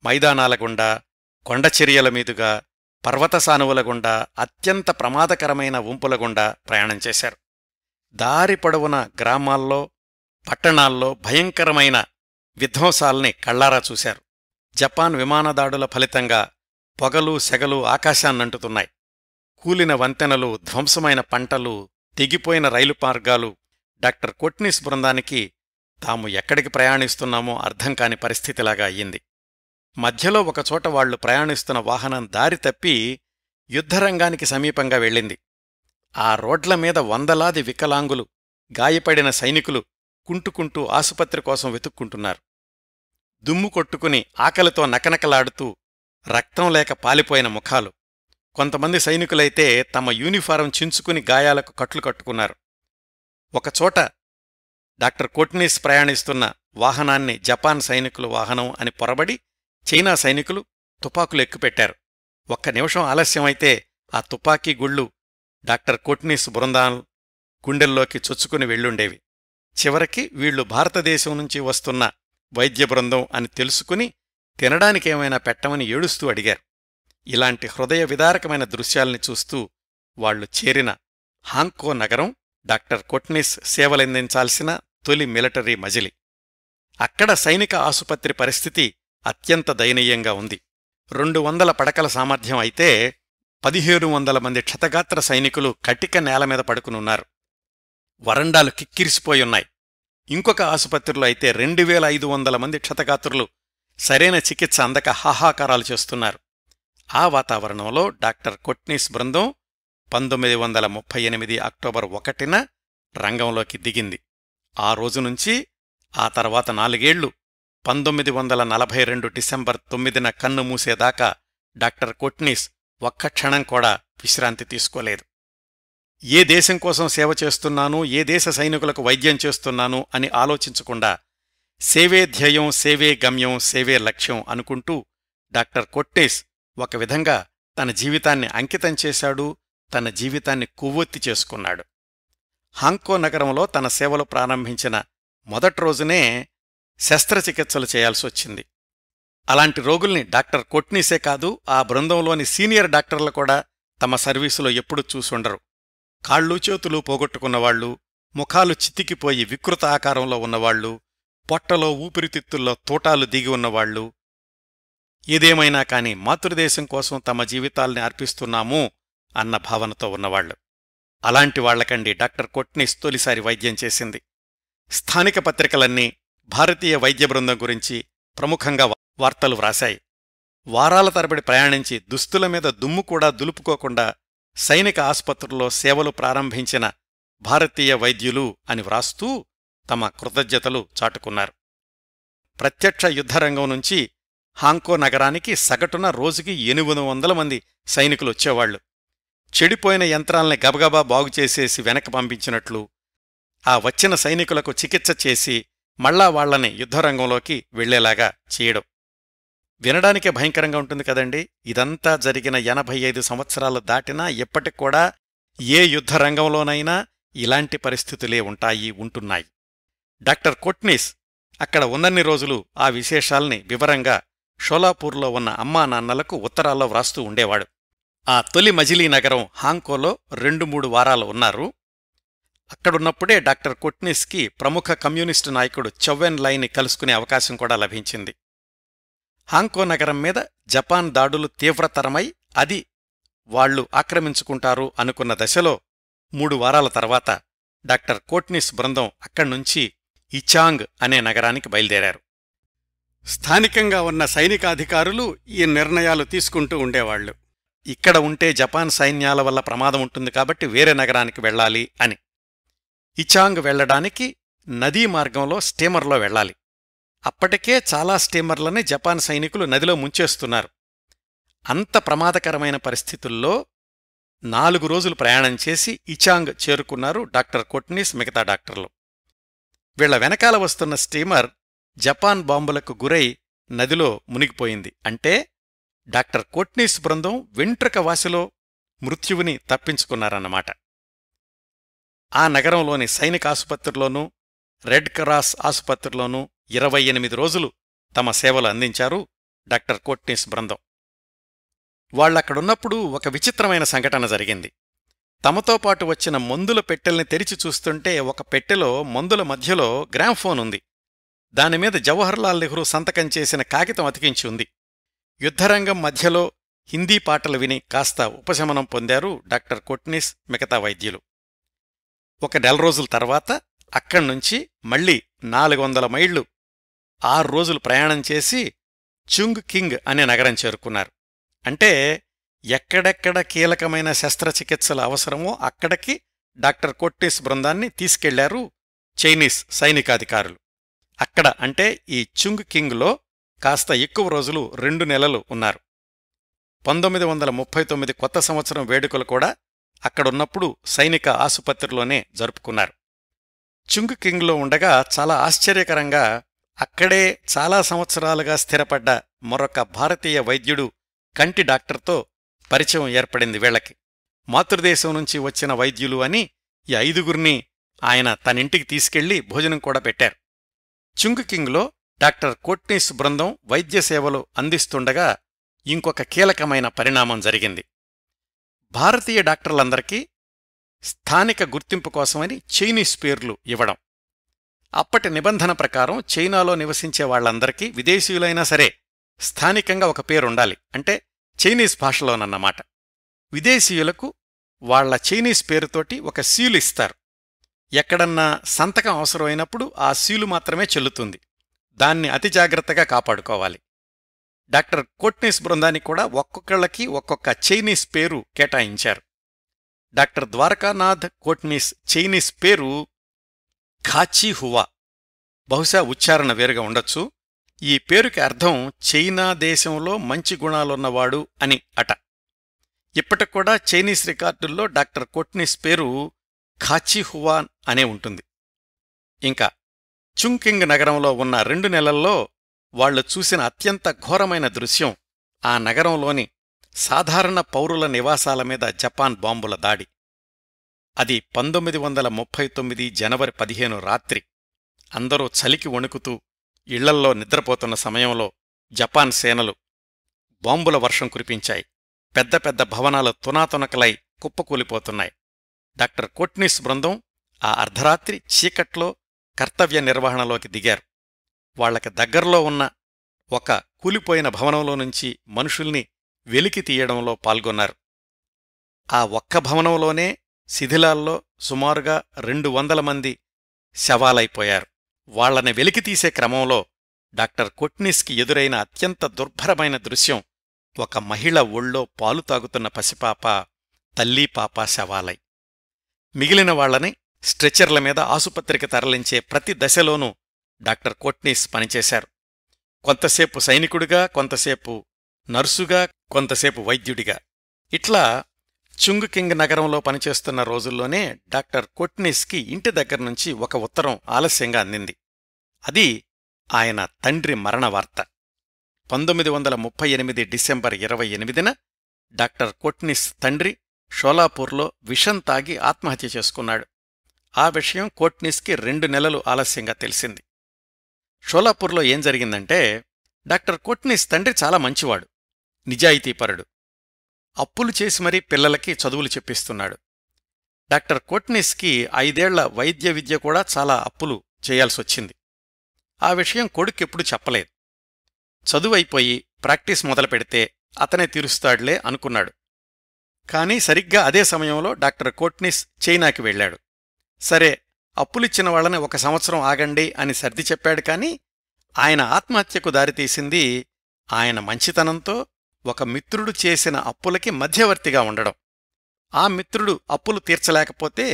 Speaker 1: మైదానాల గుండా, కొండచర్యల మీదుగా, పర్వత సానువుల గుండా, అత్యంత ప్రమాదకరమైన ఉంపుల గుండా ప్రయాణం చేశారు. దారి పొడవున గ్రామాల్లో, పట్టణాల్లో భయంకరమైన విధ్వంసాల్ని కళ్లారా చూశారు. జపాన్ విమానదాడుల ఫలితంగా పొగలు సెగలు ఆకాశాన్నంటుతున్నాయి. కూలిన వంతెనలు, ధ్వంసమైన పంటలు, తెగిపోయిన రైలు మార్గాలు డాక్టర్ కొట్నిస్ బృందానికి తాము ఎక్కడికి ప్రయాణిస్తున్నామో అర్థంకాని పరిస్థితిలాగా అయ్యింది. మధ్యలో ఒకచోట వాళ్లు ప్రయాణిస్తున్న వాహనం దారి తప్పి యుద్ధరంగానికి సమీపంగా వెళ్ళింది. ఆ రోడ్ల మీద వందలాది వికలాంగులు, గాయపడిన సైనికులు కుంటుకుంటూ ఆసుపత్రి కోసం వెతుక్కుంటున్నారు. దుమ్ము కొట్టుకుని ఆకలితో నకనకలాడుతూ రక్తం లేక పాలిపోయిన ముఖాలు. కొంతమంది సైనికులైతే తమ యూనిఫారం చించుకుని గాయాలకు కట్లు కట్టుకున్నారు. ఒకచోట డాక్టర్ కొట్నిస్ ప్రయాణిస్తున్న వాహనాన్ని జపాన్ సైనికులు వాహనం అని పొరబడి చైనా సైనికులు తుపాకులు ఎక్కుపెట్టారు. ఒక్క నిమిషం ఆలస్యమైతే ఆ తుపాకీ గుళ్ళు డాక్టర్ కొట్నిస్ బృందాం గుండెల్లోకి చొచ్చుకుని వెళ్ళుండేవి. చివరికి వీళ్లు భారతదేశం నుంచి వస్తున్న వైద్య బృందం అని తెలుసుకుని తినడానికేమైనా పెట్టమని ఏడుస్తూ అడిగారు. ఇలాంటి హృదయ విదారకమైన దృశ్యాల్ని చూస్తూ వాళ్లు చేరిన హాంగ్కో నగరం డాక్టర్ కొట్నిస్ సేవలందించాల్సిన తొలి మిలిటరీ మజిలి. అక్కడ సైనిక ఆసుపత్రి పరిస్థితి అత్యంత దయనీయంగా ఉంది. 200 పడకల సామర్థ్యం అయితే 1500 మంది క్షతగాత్ర సైనికులు కటిక నేలమీద పడుకునున్నారు. వరండాలు కిక్కిరిసిపోయున్నాయి. ఇంకొక ఆసుపత్రిలో అయితే 2500 మంది క్షతగాత్రులు సరైన చికిత్స అందక హాహాకారాలు చేస్తున్నారు. ఆ వాతావరణంలో డాక్టర్ కొట్నిస్ బృందం 1938 అక్టోబర్ 1న రంగంలోకి దిగింది. ఆ రోజునుంచి ఆ తర్వాత 4 ఏళ్లు 1942 డిసెంబర్ 9న కన్ను మూసేదాకా డాక్టర్ కొట్నిస్ ఒక్క క్షణం కూడా విశ్రాంతి తీసుకోలేదు. ఏ దేశం కోసం సేవ చేస్తున్నాను, ఏ దేశ సైనికులకు వైద్యం చేస్తున్నాను అని ఆలోచించకుండా సేవే ధ్యేయం, సేవే గమ్యం, సేవే లక్ష్యం అనుకుంటూ డాక్టర్ కొట్నిస్ ఒక విధంగా తన జీవితాన్ని అంకితం చేశాడు, తన జీవితాన్ని కొవ్వొత్తి చేసుకున్నాడు. హాంగ్కో నగరంలో తన సేవలు ప్రారంభించిన మొదటి రోజునే శస్త్రచికిత్సలు చేయాల్సొచ్చింది. అలాంటి రోగుల్ని డాక్టర్ కొట్నిసే కాదు, ఆ బృందంలోని సీనియర్ డాక్టర్లు కూడా తమ సర్వీసులో ఎప్పుడూ చూసుండరు. కాళ్ళూ చేతులు పోగొట్టుకున్నవాళ్లు, ముఖాలు చితికిపోయి వికృత ఆకారంలో ఉన్నవాళ్లు, పొట్టలో ఊపిరితిత్తుల్లో తూటాలు దిగి ఉన్నవాళ్లు, ఏదేమైనా కాని మాతృదేశం కోసం తమ జీవితాల్ని అర్పిస్తున్నాము అన్న భావనతో ఉన్నవాళ్లు. అలాంటి వాళ్లకండి డాక్టర్ కొట్నిస్ తొలిసారి వైద్యం చేసింది. స్థానిక పత్రికలన్నీ భారతీయ వైద్య బృందం గురించి ప్రముఖంగా వార్తలు వ్రాశాయి. వారాల తరబడి ప్రయాణించి దుస్తుల మీద దుమ్ము కూడా దులుపుకోకుండా సైనిక ఆసుపత్రుల్లో సేవలు ప్రారంభించిన భారతీయ వైద్యులు అని వ్రాస్తూ తమ కృతజ్ఞతలు చాటుకున్నారు. ప్రత్యక్ష యుద్ధరంగం నుంచి హాంగ్కో నగరానికి సగటున రోజుకి 800 మంది సైనికులొచ్చేవాళ్లు. చెడిపోయిన యంత్రాల్ని గబగబా బాగుచేసేసి వెనక్కి పంపించినట్లు, ఆ వచ్చిన సైనికులకు చికిత్స చేసి మళ్లా వాళ్లని యుద్ధరంగంలోకి వెళ్లేలాగా చేయడం. వినడానికే భయంకరంగా ఉంటుంది కదండి. ఇదంతా జరిగిన 85 సంవత్సరాలు దాటినా ఇప్పటికూడా ఏ యుద్ధరంగంలోనైనా ఇలాంటి పరిస్థితులే ఉంటున్నాయి. డాక్టర్ కొట్నిస్ అక్కడ ఉన్నన్ని రోజులు ఆ విశేషాల్ని వివరంగా షోలాపూర్లో ఉన్న అమ్మా నాన్నలకు ఉత్తరాల్లో వ్రాస్తూ ఉండేవాడు. ఆ తొలి మజిలీ నగరం హాంగ్కోలో 2-3 వారాలు ఉన్నారు. అక్కడున్నప్పుడే డాక్టర్ కొట్నిస్కి ప్రముఖ కమ్యూనిస్టు నాయకుడు చౌవెన్ లైని కలుసుకునే అవకాశం కూడా లభించింది. హాంగ్కో నగరం మీద జపాన్ దాడులు తీవ్రతరమై అది వాళ్లు ఆక్రమించుకుంటారు అనుకున్న దశలో 3 వారాల తర్వాత డాక్టర్ కొట్నిస్ బృందం అక్కడ్నుంచి ఇచాంగ్ అనే నగరానికి బయలుదేరారు. స్థానికంగా ఉన్న సైనికాధికారులు ఈ నిర్ణయాలు తీసుకుంటూ ఉండేవాళ్లు. ఇక్కడ ఉంటే జపాన్ సైన్యాల వల్ల ప్రమాదం ఉంటుంది కాబట్టి వేరే నగరానికి వెళ్లాలి అని. ఇచాంగ్ వెళ్లడానికి నదీ మార్గంలో స్టీమర్లో వెళ్లాలి. అప్పటికే చాలా స్టీమర్లని జపాన్ సైనికులు నదిలో ముంచేస్తున్నారు. అంత ప్రమాదకరమైన పరిస్థితుల్లో 4 రోజులు ప్రయాణం చేసి ఇచాంగ్ చేరుకున్నారు డాక్టర్ కొట్నిస్, మిగతా డాక్టర్లు. వీళ్ల వెనకాల వస్తున్న స్టీమర్ జపాన్ బాంబులకు గురై నదిలో మునిగిపోయింది. అంటే డాక్టర్ కోట్నీస్ బృందం వెంట్రుక వాసిలో మృత్యువుని తప్పించుకున్నారన్నమాట. ఆ నగరంలోని సైనిక ఆసుపత్రిలోనూ రెడ్ క్రాస్ ఆసుపత్రిలోనూ 28 రోజులు తమ సేవలు అందించారు డాక్టర్ కోట్నీస్ బృందం. వాళ్లక్కడున్నప్పుడు ఒక విచిత్రమైన సంఘటన జరిగింది. తమతో పాటు వచ్చిన మందుల పెట్టెల్ని తెరిచి చూస్తుంటే ఒక పెట్టెలో మందుల మధ్యలో గ్రామ్ఫోన్ ఉంది. దానిమీద జవహర్లాల్ నెహ్రూ సంతకం చేసిన కాగితం అతికించి ఉంది. యుద్ధరంగం మధ్యలో హిందీ పాటలు విని కాస్త ఉపశమనం పొందారు డాక్టర్ కోట్నీస్, మిగతా వైద్యులు. ఒక నెల రోజుల తర్వాత అక్కడ్నుంచి మళ్లీ 400 మైళ్లు 6 రోజులు ప్రయాణం చేసి చుంగ్ కింగ్ అనే నగరం చేరుకున్నారు. అంటే ఎక్కడెక్కడ కీలకమైన శస్త్రచికిత్సల అవసరమో అక్కడికి డాక్టర్ కోట్నీస్ బృందాన్ని తీసుకెళ్లారు చైనీస్ సైనికాధికారులు. అక్కడ అంటే ఈ చుంగ్ కింగ్లో కాస్త ఎక్కువ రోజులు 2 నెలలు ఉన్నారు. 1939 కొత్త సంవత్సరం వేడుకలు కూడా అక్కడున్నప్పుడు సైనిక ఆసుపత్రిలోనే జరుపుకున్నారు. చుంగ్ కింగ్లో ఉండగా చాలా ఆశ్చర్యకరంగా అక్కడే చాలా సంవత్సరాలుగా స్థిరపడ్డ మరొక భారతీయ వైద్యుడు కంటి డాక్టర్తో పరిచయం ఏర్పడింది వీళ్లకి. మాతృదేశం నుంచి వచ్చిన వైద్యులు అని ఈ 5గురిని ఆయన తనింటికి తీసుకెళ్లి భోజనం కూడా పెట్టారు. చుంగ్ కింగ్లో డాక్టర్ కోట్నీస్ బృందం వైద్య సేవలు అందిస్తుండగా ఇంకొక కీలకమైన పరిణామం జరిగింది. భారతీయ డాక్టర్లందరికీ స్థానిక గుర్తింపు కోసమని చైనీస్ పేర్లు ఇవ్వడం. అప్పటి నిబంధన ప్రకారం చైనాలో నివసించే వాళ్లందరికీ విదేశీయులైనా సరే స్థానికంగా ఒక పేరుండాలి, అంటే చైనీస్ భాషలోనన్నమాట. విదేశీయులకు వాళ్ల చైనీస్ పేరుతోటి ఒక సీలు ఇస్తారు. ఎక్కడన్నా సంతకం అవసరమైనప్పుడు ఆ సీలు మాత్రమే చెల్లుతుంది. దాన్ని అతి జాగ్రత్తగా కాపాడుకోవాలి. డాక్టర్ కోట్నీస్ బృందానికి కూడా ఒక్కొక్కళ్ళకి ఒక్కొక్క చైనీస్ పేరు కేటాయించారు. డాక్టర్ ద్వారకానాథ్ కోట్నీస్ చైనీస్ పేరు ఖాచీ హువా. బహుశా ఉచ్చారణ వేరుగా ఉండొచ్చు. ఈ పేరుకి అర్థం చైనా దేశంలో మంచి గుణాలున్నవాడు అని అట. ఇప్పటికూడా చైనీస్ రికార్డుల్లో డాక్టర్ కోట్నీస్ పేరు ఖాచీ హువా అనే ఉంటుంది. ఇంకా చుంగ్కింగ్ నగరంలో ఉన్న 2 నెలల్లో వాళ్లు చూసిన అత్యంత ఘోరమైన దృశ్యం ఆ నగరంలోని సాధారణ పౌరుల నివాసాల మీద జపాన్ బాంబుల దాడి. అది 1939 జనవరి 15 రాత్రి. అందరూ చలికి వణుకుతూ ఇళ్లల్లో నిద్రపోతున్న సమయంలో జపాన్ సేనలు బాంబుల వర్షం కురిపించాయి. పెద్ద పెద్ద భవనాలు తునాతునకలై కుప్పకూలిపోతున్నాయి. డాక్టర్ కోట్నీస్ బృందం ఆ అర్ధరాత్రి చీకట్లో కర్తవ్య నిర్వహణలోకి దిగారు. వాళ్లకి దగ్గర్లో ఉన్న ఒక కూలిపోయిన భవనంలో నుంచి మనుషుల్ని వెలికి తీయడంలో పాల్గొన్నారు. ఆ ఒక్క భవనంలోనే శిథిలాల్లో సుమారుగా 200 మంది శవాలైపోయారు. వాళ్లని వెలికితీసే క్రమంలో డాక్టర్ కోట్నీస్కి ఎదురైన అత్యంత దుర్భరమైన దృశ్యం ఒక మహిళ ఒళ్ళో పాలు తాగుతున్న పసిపాప, తల్లీపాప శవాలై. మిగిలిన వాళ్లని స్ట్రెచర్ల మీద ఆసుపత్రికి తరలించే ప్రతి దశలోనూ డాక్టర్ కోట్నీస్ పనిచేశారు. కొంతసేపు సైనికుడిగా, కొంతసేపు నర్సుగా, కొంతసేపు వైద్యుడిగా. ఇట్లా చుంగ్ కింగ్ నగరంలో పనిచేస్తున్న రోజుల్లోనే డాక్టర్ కోట్నీస్కి ఇంటి దగ్గర్నుంచి ఒక ఉత్తరం ఆలస్యంగా అందింది. అది ఆయన తండ్రి మరణ వార్త. 1938 డిసెంబర్ 28న డాక్టర్ కోట్నీస్ తండ్రి షోలాపూర్లో విషం తాగి ఆత్మహత్య చేసుకున్నాడు. ఆ విషయం కోట్నీస్కి 2 నెలలు ఆలస్యంగా తెలిసింది. షోలాపూర్లో ఏం జరిగిందంటే, డాక్టర్ కోట్నీస్ తండ్రి చాలా మంచివాడు, నిజాయితీపరుడు. అప్పులు చేసి మరీ పిల్లలకి చదువులు చెప్పిస్తున్నాడు. డాక్టర్ కోట్నీస్కి 5 ఏళ్ల వైద్య విద్య కూడా చాలా అప్పులు చేయాల్సొచ్చింది. ఆ విషయం కొడుకెప్పుడు చెప్పలేదు. చదువైపోయి ప్రాక్టీస్ మొదలుపెడితే అతనే తీరుస్తాడులే అనుకున్నాడు. కాని సరిగ్గా అదే సమయంలో డాక్టర్ కోట్నీస్ చైనాకి వెళ్లాడు. సరే, అప్పులిచ్చిన వాళ్ళని 1 సంవత్సరం ఆగండి అని సర్ది చెప్పాడు. కాని ఆయన ఆత్మహత్యకు దారితీసింది ఆయన మంచితనంతో ఒక మిత్రుడు చేసిన అప్పులకి మధ్యవర్తిగా ఉండడం. ఆ మిత్రుడు అప్పులు తీర్చలేకపోతే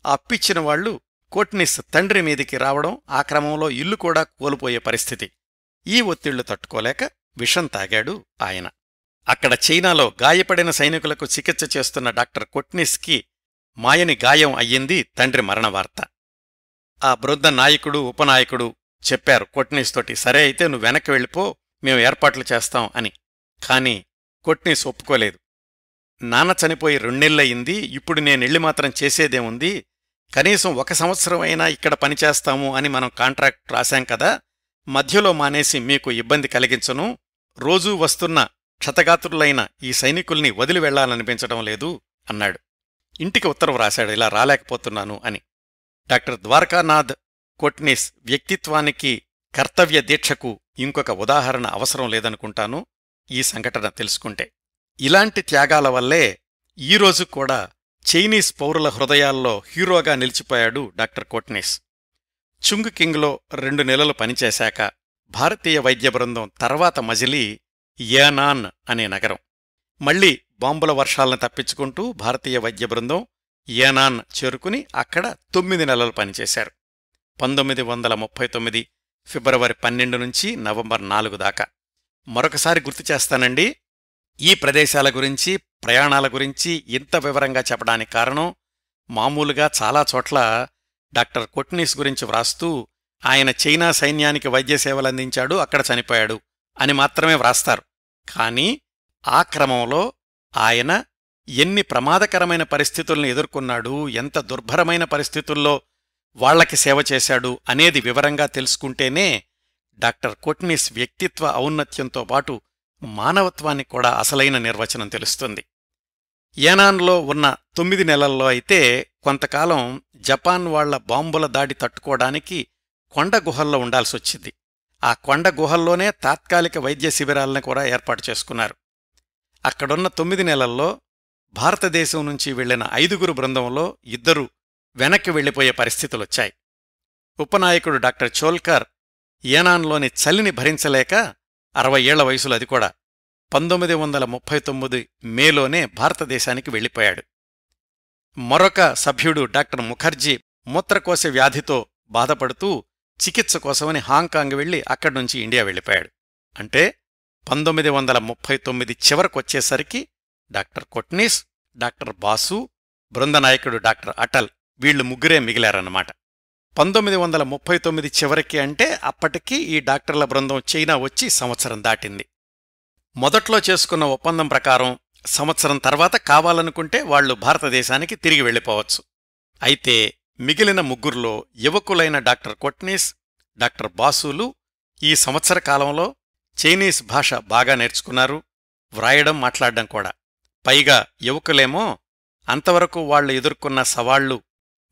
Speaker 1: ఆ అప్పిచ్చిన వాళ్లు కోట్నీస్ తండ్రి మీదికి రావడం, ఆ క్రమంలో ఇల్లు కూడా కోల్పోయే పరిస్థితి. ఈ ఒత్తిళ్లు తట్టుకోలేక విషం తాగాడు ఆయన. అక్కడ చైనాలో గాయపడిన సైనికులకు చికిత్స చేస్తున్న డాక్టర్ కోట్నీస్కి మాయని గాయం అయ్యింది తండ్రి మరణవార్త. ఆ బృంద నాయకుడు, ఉపనాయకుడు చెప్పారు కొట్నీస్ తోటి, సరే అయితే నువ్వు వెనక్కి వెళ్ళిపో, మేము ఏర్పాట్లు చేస్తాం అని. కాని కొట్నీస్ ఒప్పుకోలేదు. నాన్న చనిపోయి 2 నెలలయింది, ఇప్పుడు నేనెళ్ళి మాత్రం చేసేదేముంది, కనీసం 1 సంవత్సరం అయినా ఇక్కడ పనిచేస్తాము అని మనం కాంట్రాక్ట్ రాశాం కదా, మధ్యలో మానేసి మీకు ఇబ్బంది కలిగించను, రోజూ వస్తున్న క్షతగాత్రులైన ఈ సైనికుల్ని వదిలి వెళ్లాలనిపించడం లేదు అన్నాడు. ఇంటికి ఉత్తరం రాశాడు, ఇలా రాలేకపోతున్నాను అని. డాక్టర్ ద్వారకానాథ్ కొట్నీస్ వ్యక్తిత్వానికి, కర్తవ్య దీక్షకు ఇంకొక ఉదాహరణ అవసరం లేదనుకుంటాను ఈ సంఘటన తెలుసుకుంటే. ఇలాంటి త్యాగాల వల్లే ఈరోజు కూడా చైనీస్ పౌరుల హృదయాల్లో హీరోగా నిలిచిపోయాడు డాక్టర్ కొట్నీస్. చుంగ్ కింగ్లో 2 నెలలు పనిచేశాక భారతీయ వైద్య బృందం తర్వాత మజిలీ యానాన్ అనే నగరం. మళ్లీ బాంబుల వర్షాలను తప్పించుకుంటూ భారతీయ వైద్య బృందం యానాన్ చేరుకుని అక్కడ 9 నెలలు పనిచేశారు. 1939 ఫిబ్రవరి 12 నుంచి నవంబర్ 4 దాకా. మరొకసారి గుర్తు చేస్తానండి, ఈ ప్రదేశాల గురించి, ప్రయాణాల గురించి ఇంత వివరంగా చెప్పడానికి కారణం, మామూలుగా చాలా చోట్ల డాక్టర్ కొట్నీస్ గురించి వ్రాస్తూ ఆయన చైనా సైన్యానికి వైద్య సేవలందించాడు, అక్కడ చనిపోయాడు అని మాత్రమే వ్రాస్తారు. కానీ ఆ క్రమంలో ఆయన ఎన్ని ప్రమాదకరమైన పరిస్థితుల్ని ఎదుర్కొన్నాడు, ఎంత దుర్భరమైన పరిస్థితుల్లో వాళ్లకి సేవ చేశాడు అనేది వివరంగా తెలుసుకుంటేనే డాక్టర్ కొట్నీస్ వ్యక్తిత్వ ఔన్నత్యంతో పాటు మానవత్వానికి కూడా అసలైన నిర్వచనం తెలుస్తుంది. యానాన్లో ఉన్న 9 నెలల్లో అయితే కొంతకాలం జపాన్ వాళ్ల బాంబుల దాడి తట్టుకోవడానికి కొండ గుహల్లో ఉండాల్సొచ్చింది. ఆ కొండ గుహల్లోనే తాత్కాలిక వైద్య శిబిరాలను కూడా ఏర్పాటు చేసుకున్నారు. అక్కడున్న 9 నెలల్లో భారతదేశం నుంచి వెళ్లిన 5 బృందంలో 2 వెనక్కి వెళ్లిపోయే పరిస్థితులొచ్చాయి. ఉపనాయకుడు డాక్టర్ చోల్కర్ యానాన్లోని చలిని భరించలేక 60 ఏళ్ల వయసులో, అది కూడా 1939 మేలోనే భారతదేశానికి వెళ్లిపోయాడు. మరొక సభ్యుడు డాక్టర్ ముఖర్జీ మూత్రకోశ వ్యాధితో బాధపడుతూ చికిత్స కోసమని హాంకాంగ్ వెళ్లి అక్కడ్నుంచి ఇండియా వెళ్లిపోయాడు. అంటే 1939 చివరకొచ్చేసరికి డాక్టర్ కొట్నీస్, డాక్టర్ బాసు, బృందనాయకుడు డాక్టర్ అటల్ వీళ్లు 3 మిగిలారన్నమాట. 1939 చివరికి అంటే అప్పటికి ఈ డాక్టర్ల బృందం చైనా వచ్చి సంవత్సరం దాటింది. మొదట్లో చేసుకున్న ఒప్పందం ప్రకారం సంవత్సరం తర్వాత కావాలనుకుంటే వాళ్లు భారతదేశానికి తిరిగి వెళ్లిపోవచ్చు. అయితే మిగిలిన 3లో యువకులైన డాక్టర్ కొట్నీస్, డాక్టర్ బాసులు ఈ సంవత్సర కాలంలో చైనీస్ భాష బాగా నేర్చుకున్నారు, వ్రాయడం, మాట్లాడడం కూడా. పైగా యువకులేమో అంతవరకు వాళ్లు ఎదుర్కొన్న సవాళ్లు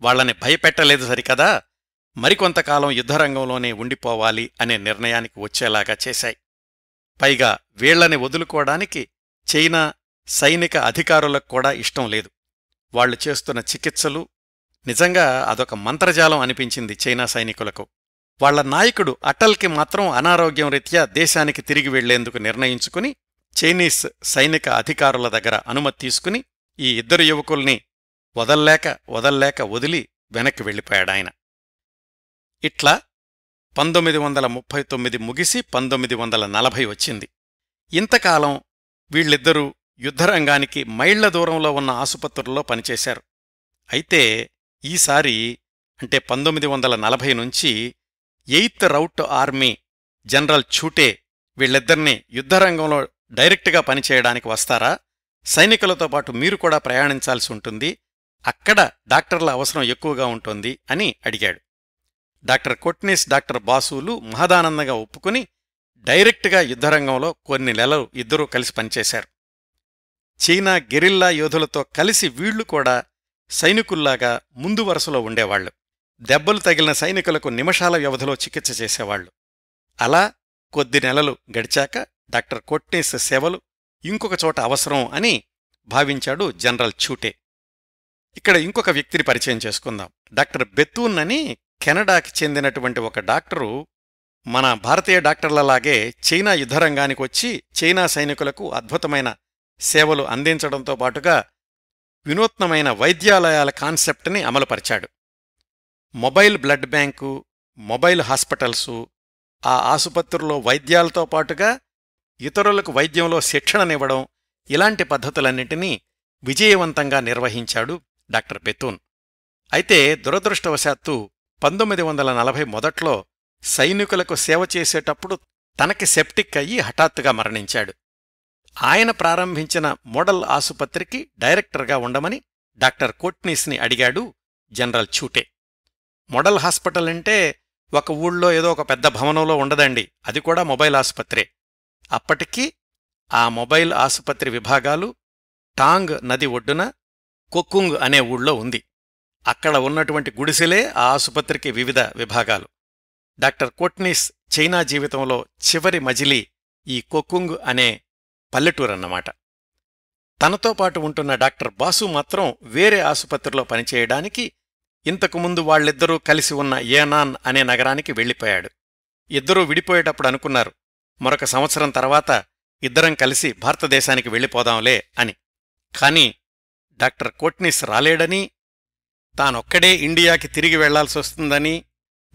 Speaker 1: వాళ్లని భయపెట్టలేదు సరికదా, మరికొంతకాలం యుద్ధరంగంలోనే ఉండిపోవాలి అనే నిర్ణయానికి వచ్చేలాగా చేశాయి. పైగా వీళ్లని వదులుకోవడానికి చైనా సైనిక అధికారులకు కూడా ఇష్టం లేదు. వాళ్లు చేస్తున్న చికిత్సలు నిజంగా అదొక మంత్రజాలం అనిపించింది చైనా సైనికులకు. వాళ్ల నాయకుడు అటల్కి మాత్రం అనారోగ్యం రీత్యా దేశానికి తిరిగి వెళ్లేందుకు నిర్ణయించుకుని చైనీస్ సైనిక అధికారుల దగ్గర అనుమతి తీసుకుని ఈ 2 యువకుల్ని వదల్లేక వదిలి వెనక్కి వెళ్లిపోయాడాయన. ఇట్లా 1939 ముగిసి 1940 వచ్చింది. ఇంతకాలం వీళ్ళిద్దరూ యుద్ధరంగానికి మైళ్ల దూరంలో ఉన్న ఆసుపత్రుల్లో పనిచేశారు. అయితే ఈసారి అంటే 1940 నుంచి 8th రౌట్ ఆర్మీ జనరల్ ఛూటే వీళ్ళిద్దరినీ యుద్ధరంగంలో డైరెక్టుగా పనిచేయడానికి వస్తారా, సైనికులతో పాటు మీరు కూడా ప్రయాణించాల్సి ఉంటుంది, అక్కడ డాక్టర్ల అవసరం ఎక్కువగా ఉంటుంది అని అడిగాడు. డాక్టర్ కొట్నీస్, డాక్టర్ బాసులు మహదానందంగా ఒప్పుకుని డైరెక్టుగా యుద్ధరంగంలో కొన్ని నెలలు 2 కలిసి పనిచేశారు. చైనా గెరిల్లా యోధులతో కలిసి వీళ్లు కూడా సైనికుల్లాగా ముందు వరుసలో ఉండేవాళ్లు. దెబ్బలు తగిలిన సైనికులకు నిమిషాల వ్యవధిలో చికిత్స చేసేవాళ్లు. అలా కొద్ది నెలలు గడిచాక డాక్టర్ కొట్నీస్ సేవలు ఇంకొక చోట అవసరం అని భావించాడు జనరల్ ఛూటే. ఇక్కడ ఇంకొక వ్యక్తిని పరిచయం చేసుకుందాం. డాక్టర్ బెతూన్ అని కెనడాకి చెందినటువంటి ఒక డాక్టరు మన భారతీయ డాక్టర్లలాగే చైనా యుద్ధరంగానికి వచ్చి చైనా సైనికులకు అద్భుతమైన సేవలు అందించడంతో పాటుగా వినూత్నమైన వైద్యాలయాల కాన్సెప్ట్ని అమలుపరిచాడు. Mobile blood bank, mobile hospitals, ఆ ఆసుపత్రుల్లో వైద్యాలతో పాటుగా ఇతరులకు వైద్యంలో శిక్షణనివ్వడం, ఇలాంటి పద్ధతులన్నింటినీ విజయవంతంగా నిర్వహించాడు డాక్టర్ బెతూన్. అయితే దురదృష్టవశాత్తు 1940 మొదట్లో సైనికులకు సేవ చేసేటప్పుడు తనకి సెప్టిక్ అయ్యి హఠాత్తుగా మరణించాడు. ఆయన ప్రారంభించిన మోడల్ ఆసుపత్రికి డైరెక్టర్గా ఉండమని డాక్టర్ కోట్నీస్ని అడిగాడు జనరల్ ఛూటే. మోడల్ హాస్పిటల్ అంటే ఒక ఊళ్ళో ఏదో ఒక పెద్ద భవనంలో ఉండదండి, అది కూడా మొబైల్ ఆసుపత్రే. అప్పటికీ ఆ మొబైల్ ఆసుపత్రి విభాగాలు టాంగ్ నది ఒడ్డున కొక్కుంగ్ అనే ఊళ్ళో ఉంది. అక్కడ ఉన్నటువంటి గుడిసెలే ఆ ఆసుపత్రికి వివిధ విభాగాలు. డాక్టర్ కోట్నీస్ చైనా జీవితంలో చివరి మజిలీ ఈ కొక్కుంగ్ అనే పల్లెటూరన్నమాట. తనతో పాటు ఉంటున్న డాక్టర్ బాసు మాత్రం వేరే ఆసుపత్రిలో పనిచేయడానికి ఇంతకుముందు వాళ్ళిద్దరూ కలిసి ఉన్న ఏనాన్ అనే నగరానికి వెళ్ళిపోయాడు. ఇద్దరూ విడిపోయేటప్పుడు అనుకున్నారు, మరొక సంవత్సరం తర్వాత ఇద్దరం కలిసి భారతదేశానికి వెళ్ళిపోదాంలే అని. కాని డాక్టర్ కోట్నీస్ రాలేడని, తానొక్కడే ఇండియాకి తిరిగి వెళ్లాల్సొస్తుందని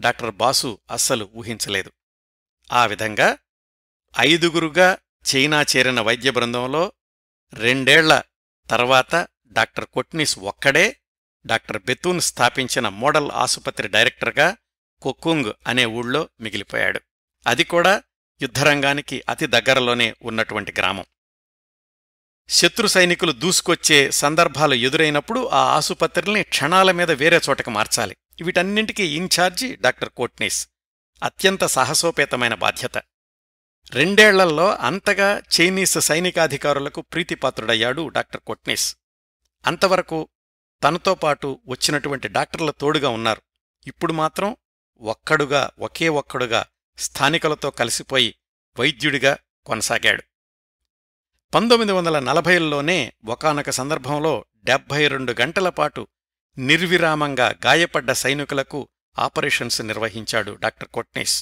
Speaker 1: డాక్టర్ బాసు అస్సలు ఊహించలేదు. ఆ విధంగా 5గురుగా చైనా చేరిన వైద్య బృందంలో 2 ఏళ్ల తర్వాత డాక్టర్ కోట్నీస్ ఒక్కడే డాక్టర్ బెతూన్ స్థాపించిన మోడల్ ఆసుపత్రి డైరెక్టర్గా కొక్కుంగ్ అనే ఊళ్ళో మిగిలిపోయాడు. అది కూడా యుద్ధరంగానికి అతి దగ్గరలోనే ఉన్నటువంటి గ్రామం. శత్రు సైనికులు దూసుకొచ్చే సందర్భాలు ఎదురైనప్పుడు ఆ ఆసుపత్రిని క్షణాల మీద వేరే చోటకు మార్చాలి. వీటన్నింటికీ ఇన్ఛార్జి డాక్టర్ కోట్నీస్. అత్యంత సాహసోపేతమైన బాధ్యత. 2 ఏళ్లలో అంతగా చైనీస్ సైనికాధికారులకు ప్రీతిపాత్రుడయ్యాడు డాక్టర్ కోట్నీస్. అంతవరకు తనతో పాటు వచ్చినటువంటి డాక్టర్ల తోడుగా ఉన్నారు. ఇప్పుడు మాత్రం ఒకే ఒక్కడుగా స్థానికులతో కలిసిపోయి వైద్యుడిగా కొనసాగాడు. 1940లోనే ఒకానొక సందర్భంలో 72 గంటల పాటు నిర్విరామంగా గాయపడ్డ సైనికులకు ఆపరేషన్స్ నిర్వహించాడు డాక్టర్ కోట్నీస్.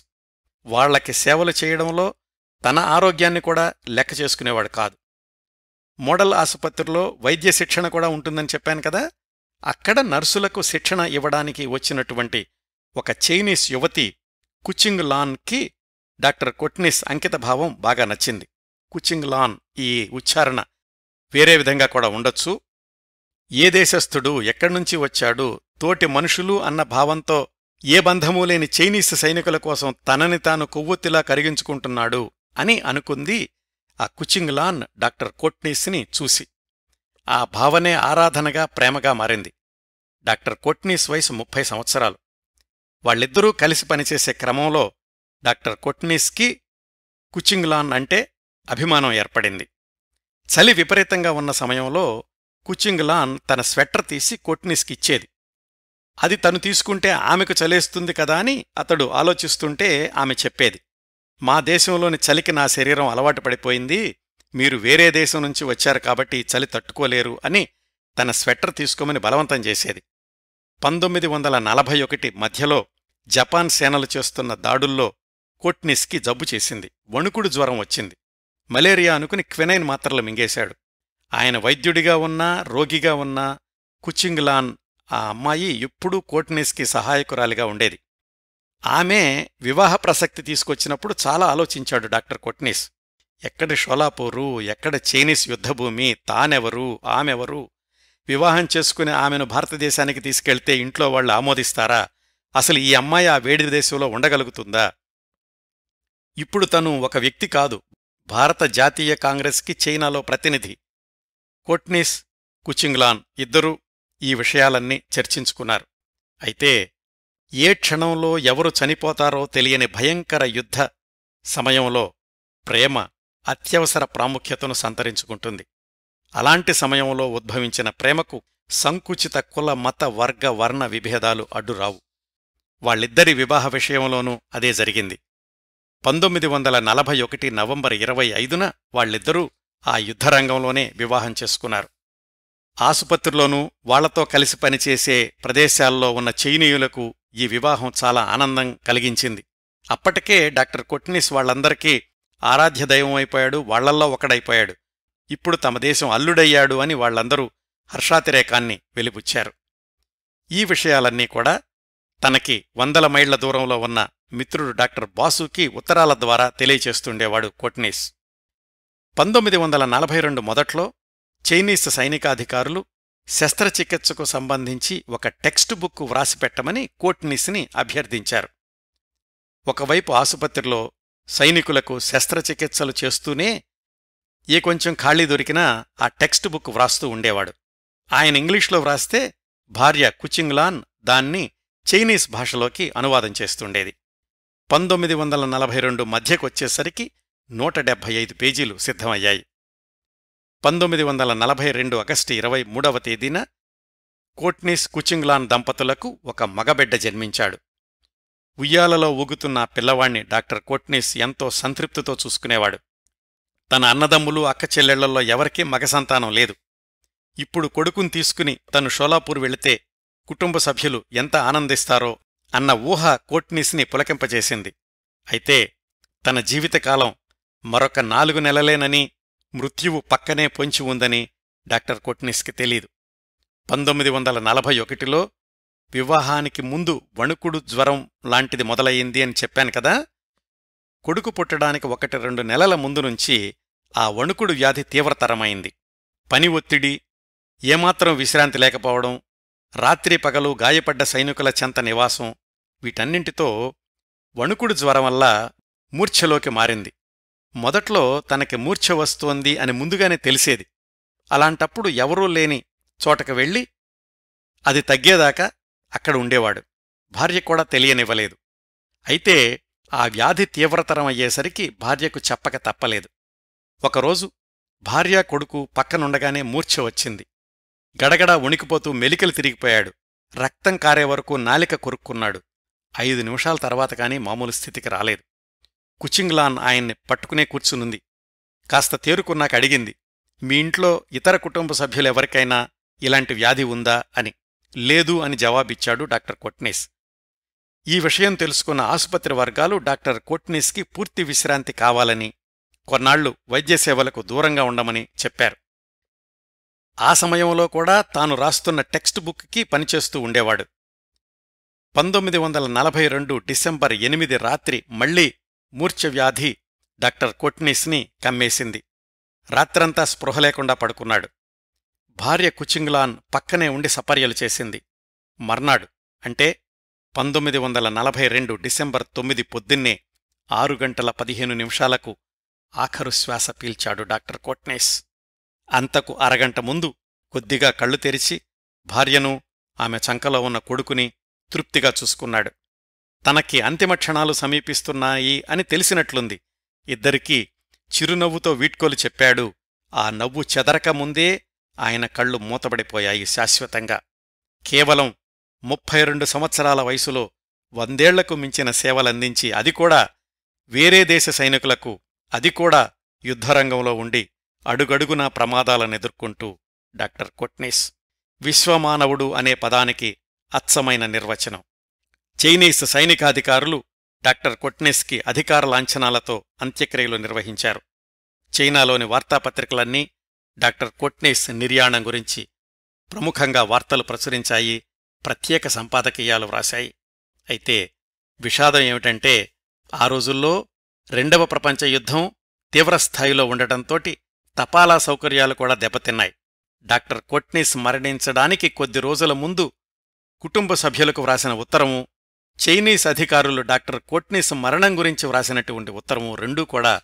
Speaker 1: వాళ్లకి సేవలు చేయడంలో తన ఆరోగ్యాన్ని కూడా లెక్క చేసుకునేవాడు కాదు. మోడల్ ఆసుపత్రిలో వైద్య శిక్షణ కూడా ఉంటుందని చెప్పాను కదా. అక్కడ నర్సులకు శిక్షణ ఇవ్వడానికి వచ్చినటువంటి ఒక చైనీస్ యువతి కుచింగ్ లాన్కి డాక్టర్ కోట్నీస్ అంకితభావం బాగా నచ్చింది. కుచింగ్ లాన్, ఈ ఉచ్చారణ వేరే విధంగా కూడా ఉండొచ్చు. ఏ దేశస్థుడు, ఎక్కడ్నుంచి వచ్చాడు, తోటి మనుషులు అన్న భావంతో ఏ బంధమూ లేని చైనీస్ సైనికుల కోసం తనని తాను కొవ్వొత్తిలా కరిగించుకుంటున్నాడు అని అనుకుంది ఆ కుచింగ్ లాన్ డాక్టర్ కోట్నీస్ని చూసి. ఆ భావనే ఆరాధనగా, ప్రేమగా మారింది. డాక్టర్ కోట్నీస్ వయసు 30 సంవత్సరాలు. వాళ్ళిద్దరూ కలిసి పనిచేసే క్రమంలో డాక్టర్ కోట్నీస్కి కుచింగ్ లాన్ అంటే అభిమానం ఏర్పడింది. చలి విపరీతంగా ఉన్న సమయంలో కుచింగ్ లాన్ తన స్వెట్టర్ తీసి కోట్నీస్కిచ్చేది. అది తను తీసుకుంటే ఆమెకు చలేస్తుంది కదా అని అతడు ఆలోచిస్తుంటే ఆమె చెప్పేది, మా దేశంలోని చలికి నా శరీరం అలవాటు పడిపోయింది, మీరు వేరే దేశం నుంచి వచ్చారు కాబట్టి చలి తట్టుకోలేరు అని తన స్వెట్టర్ తీసుకోమని బలవంతం చేసేది. 1941 మధ్యలో జపాన్ సేనలు చేస్తున్న దాడుల్లో కోట్నీస్కి జబ్బు చేసింది. వణుకుడు జ్వరం వచ్చింది. మలేరియా అనుకుని క్వినైన్ మాత్రలు మింగేశాడు. ఆయన వైద్యుడిగా ఉన్నా, రోగిగా ఉన్నా కుచింగ్ లాన్, ఆ అమ్మాయి ఎప్పుడూ కోట్నీస్కి సహాయకురాలిగా ఉండేది. ఆమె వివాహ ప్రసక్తి తీసుకొచ్చినప్పుడు చాలా ఆలోచించాడు డాక్టర్ కోట్నీస్. ఎక్కడి షోలాపూరు, ఎక్కడ చైనీస్ యుద్ధభూమి, తానెవరు, ఆమెవరు, వివాహం చేసుకుని ఆమెను భారతదేశానికి తీసుకెళ్తే ఇంట్లో వాళ్ళు ఆమోదిస్తారా, అసలు ఈ అమ్మాయి ఆ వేడి దేశంలో ఉండగలుగుతుందా? ఇప్పుడు తను ఒక వ్యక్తి కాదు, భారత జాతీయ కాంగ్రెస్కి చైనాలో ప్రతినిధి. కోట్నీస్, కుచింగ్ లాన్ ఇద్దరూ ఈ విషయాలన్నీ చర్చించుకున్నారు. అయితే ఏ క్షణంలో ఎవరు చనిపోతారో తెలియని భయంకర యుద్ధ సమయంలో ప్రేమ అత్యవసర ప్రాముఖ్యతను సంతరించుకుంటుంది. అలాంటి సమయంలో ఉద్భవించిన ప్రేమకు సంకుచిత కుల, మత, వర్గ, వర్ణ విభేదాలు అడ్డురావు. వాళ్ళిద్దరి వివాహ విషయంలోనూ అదే జరిగింది. 1941 నవంబర్ 25న వాళ్ళిద్దరూ ఆ యుద్ధరంగంలోనే వివాహం చేసుకున్నారు. ఆసుపత్రిలోనూ వాళ్లతో కలిసి పనిచేసే ప్రదేశాల్లో ఉన్న చైనీయులకు ఈ వివాహం చాలా ఆనందం కలిగించింది. అప్పటికే డాక్టర్ కోట్నీస్ వాళ్లందరికీ ఆరాధ్య దైవం అయిపోయాడు, వాళ్లల్లో ఒకడైపోయాడు. ఇప్పుడు తమ దేశం అల్లుడయ్యాడు అని వాళ్లందరూ హర్షాతిరేకాన్ని వెలిబుచ్చారు. ఈ విషయాలన్నీ కూడా తనకి 100 మైళ్ల దూరంలో ఉన్న మిత్రుడు డాక్టర్ బాసుకి ఉత్తరాల ద్వారా తెలియచేస్తుండేవాడు కోట్నీస్. 1942 మొదట్లో చైనీస్ సైనికాధికారులు శస్త్రచికిత్సకు సంబంధించి ఒక టెక్స్ట్ బుక్ వ్రాసిపెట్టమని కోట్నీస్ని అభ్యర్థించారు. ఒకవైపు ఆసుపత్రిలో సైనికులకు శస్త్రచికిత్సలు చేస్తూనే ఏ కొంచెం ఖాళీ దొరికినా ఆ టెక్స్ట్ బుక్ వ్రాస్తూ ఉండేవాడు. ఆయన ఇంగ్లీష్లో వ్రాస్తే భార్య కుచింగ్లాన్ దాన్ని చైనీస్ భాషలోకి అనువాదం చేస్తుండేది. 1942 మధ్యకొచ్చేసరికి 175 పేజీలు సిద్ధమయ్యాయి. 1942 ఆగస్టు 23వ తేదీన కోట్నీస్ కుచింగ్లాన్ దంపతులకు ఒక మగబిడ్డ జన్మించాడు. ఉయ్యాలలో ఊగుతున్న పిల్లవాణ్ణి డాక్టర్ కోట్నీస్ ఎంతో సంతృప్తితో చూసుకునేవాడు. తన అన్నదమ్ములు అక్క చెల్లెళ్లలో ఎవరికీ మగ సంతానం లేదు. ఇప్పుడు కొడుకుని తీసుకుని తను షోలాపూర్ వెళితే కుటుంబ సభ్యులు ఎంత ఆనందిస్తారో అన్న ఊహ కోట్నీస్ని పులకింపజేసింది. అయితే తన జీవితకాలం మరొక 4 నెలలేనని, మృత్యువు పక్కనే పొంచి ఉందని డాక్టర్ కోట్నీస్కి తెలీదు. 1941లో వివాహానికి ముందు వణుకుడు జ్వరం లాంటిది మొదలయ్యింది అని చెప్పాను కదా. కొడుకు పుట్టడానికి 1-2 నెలల ముందు నుంచి ఆ వణుకుడు వ్యాధి తీవ్రతరమైంది. పని ఒత్తిడి, ఏమాత్రం విశ్రాంతి లేకపోవడం, రాత్రి పగలు గాయపడ్డ సైనికుల చెంత నివాసం, వీటన్నింటితో వణుకుడు జ్వరం వల్ల మూర్ఛలోకి మారింది. మొదట్లో తనకి మూర్ఛ వస్తోంది అని ముందుగానే తెలిసేది. అలాంటప్పుడు ఎవరూ లేని చోటకు వెళ్ళి అది తగ్గేదాకా అక్కడ ఉండేవాడు. భార్య కూడా తెలియనివ్వలేదు. అయితే ఆ వ్యాధి తీవ్రతరమయ్యేసరికి భార్యకు చెప్పక తప్పలేదు. ఒకరోజు భార్యా కొడుకు పక్కనుండగానే మూర్ఛ వచ్చింది. గడగడా వణికిపోతూ మెలికలు తిరిగిపోయాడు. రక్తం కారే వరకు నాలిక కొరుక్కున్నాడు. 5 నిమిషాల తర్వాత కానీ మామూలు స్థితికి రాలేదు. కుచింగ్లాన్ ఆయన్ని పట్టుకునే కూర్చునుంది. కాస్త తేరుకున్నాక అడిగింది, మీ ఇంట్లో ఇతర కుటుంబ సభ్యులెవరికైనా ఇలాంటి వ్యాధి ఉందా అని. లేదు అని జవాబిచ్చాడు డాక్టర్ కోట్నీస్. ఈ విషయం తెలుసుకున్న ఆసుపత్రి వర్గాలు డాక్టర్ కోట్నీస్కి పూర్తి విశ్రాంతి కావాలని, కొన్నాళ్లు వైద్యసేవలకు దూరంగా ఉండమని చెప్పారు. ఆ సమయంలో కూడా తాను రాస్తున్న టెక్స్ట్ బుక్కి పనిచేస్తూ ఉండేవాడు. 1942 డిసెంబర్ 8 రాత్రి మళ్లీ మూర్ఛవ్యాధి డాక్టర్ కోట్నీస్ని కమ్మేసింది. రాత్రంతా స్పృహ లేకుండా పడుకున్నాడు. భార్య కుచింగ్లాన్ పక్కనే ఉండి సపర్యలు చేసింది. మర్నాడు అంటే 1942 డిసెంబర్ 9 పొద్దున్నే 6:15 ఆఖరు శ్వాస పీల్చాడు డాక్టర్ కోట్నీస్. అంతకు అరగంట ముందు కొద్దిగా కళ్ళు తెరిచి భార్యను, ఆమె చంకలో ఉన్న కొడుకుని తృప్తిగా చూసుకున్నాడు. తనకి అంతిమ క్షణాలు సమీపిస్తున్నాయి అని తెలిసినట్లుంది. ఇద్దరికీ చిరునవ్వుతో వీడ్కోలు చెప్పాడు. ఆ నవ్వు చెదరకముందే ఆయన కళ్ళు మూతబడిపోయాయి శాశ్వతంగా. కేవలం 32 సంవత్సరాల వయసులో 100 ఏళ్లకు మించిన సేవలందించి, అది కూడా వేరే దేశ సైనికులకు, అది కూడా యుద్ధరంగంలో ఉండి అడుగడుగునా ప్రమాదాలనెదుర్కొంటూ డాక్టర్ కోట్నీస్ విశ్వమానవుడు అనే పదానికి అచ్చమైన నిర్వచనం. చైనీస్ సైనికాధికారులు డాక్టర్ కోట్నీస్కి అధికార లాంఛనాలతో అంత్యక్రియలు నిర్వహించారు. చైనాలోని వార్తాపత్రికలన్నీ డాక్టర్ కోట్నీస్ నిర్యాణం గురించి ప్రముఖంగా వార్తలు ప్రచురించాయి, ప్రత్యేక సంపాదకీయాలు వ్రాశాయి. అయితే విషాదం ఏమిటంటే, ఆ రోజుల్లో 2వ ప్రపంచ యుద్ధం తీవ్రస్థాయిలో ఉండటంతోటి తపాలా సౌకర్యాలు కూడా దెబ్బతిన్నాయి. డాక్టర్ కోట్నీస్ మరణించడానికి కొద్ది రోజుల ముందు కుటుంబ సభ్యులకు వ్రాసిన ఉత్తరము, చైనీస్ అధికారులు డాక్టర్ కోట్నీస్ మరణం గురించి వ్రాసినటువంటి ఉత్తరము రెండూ కూడా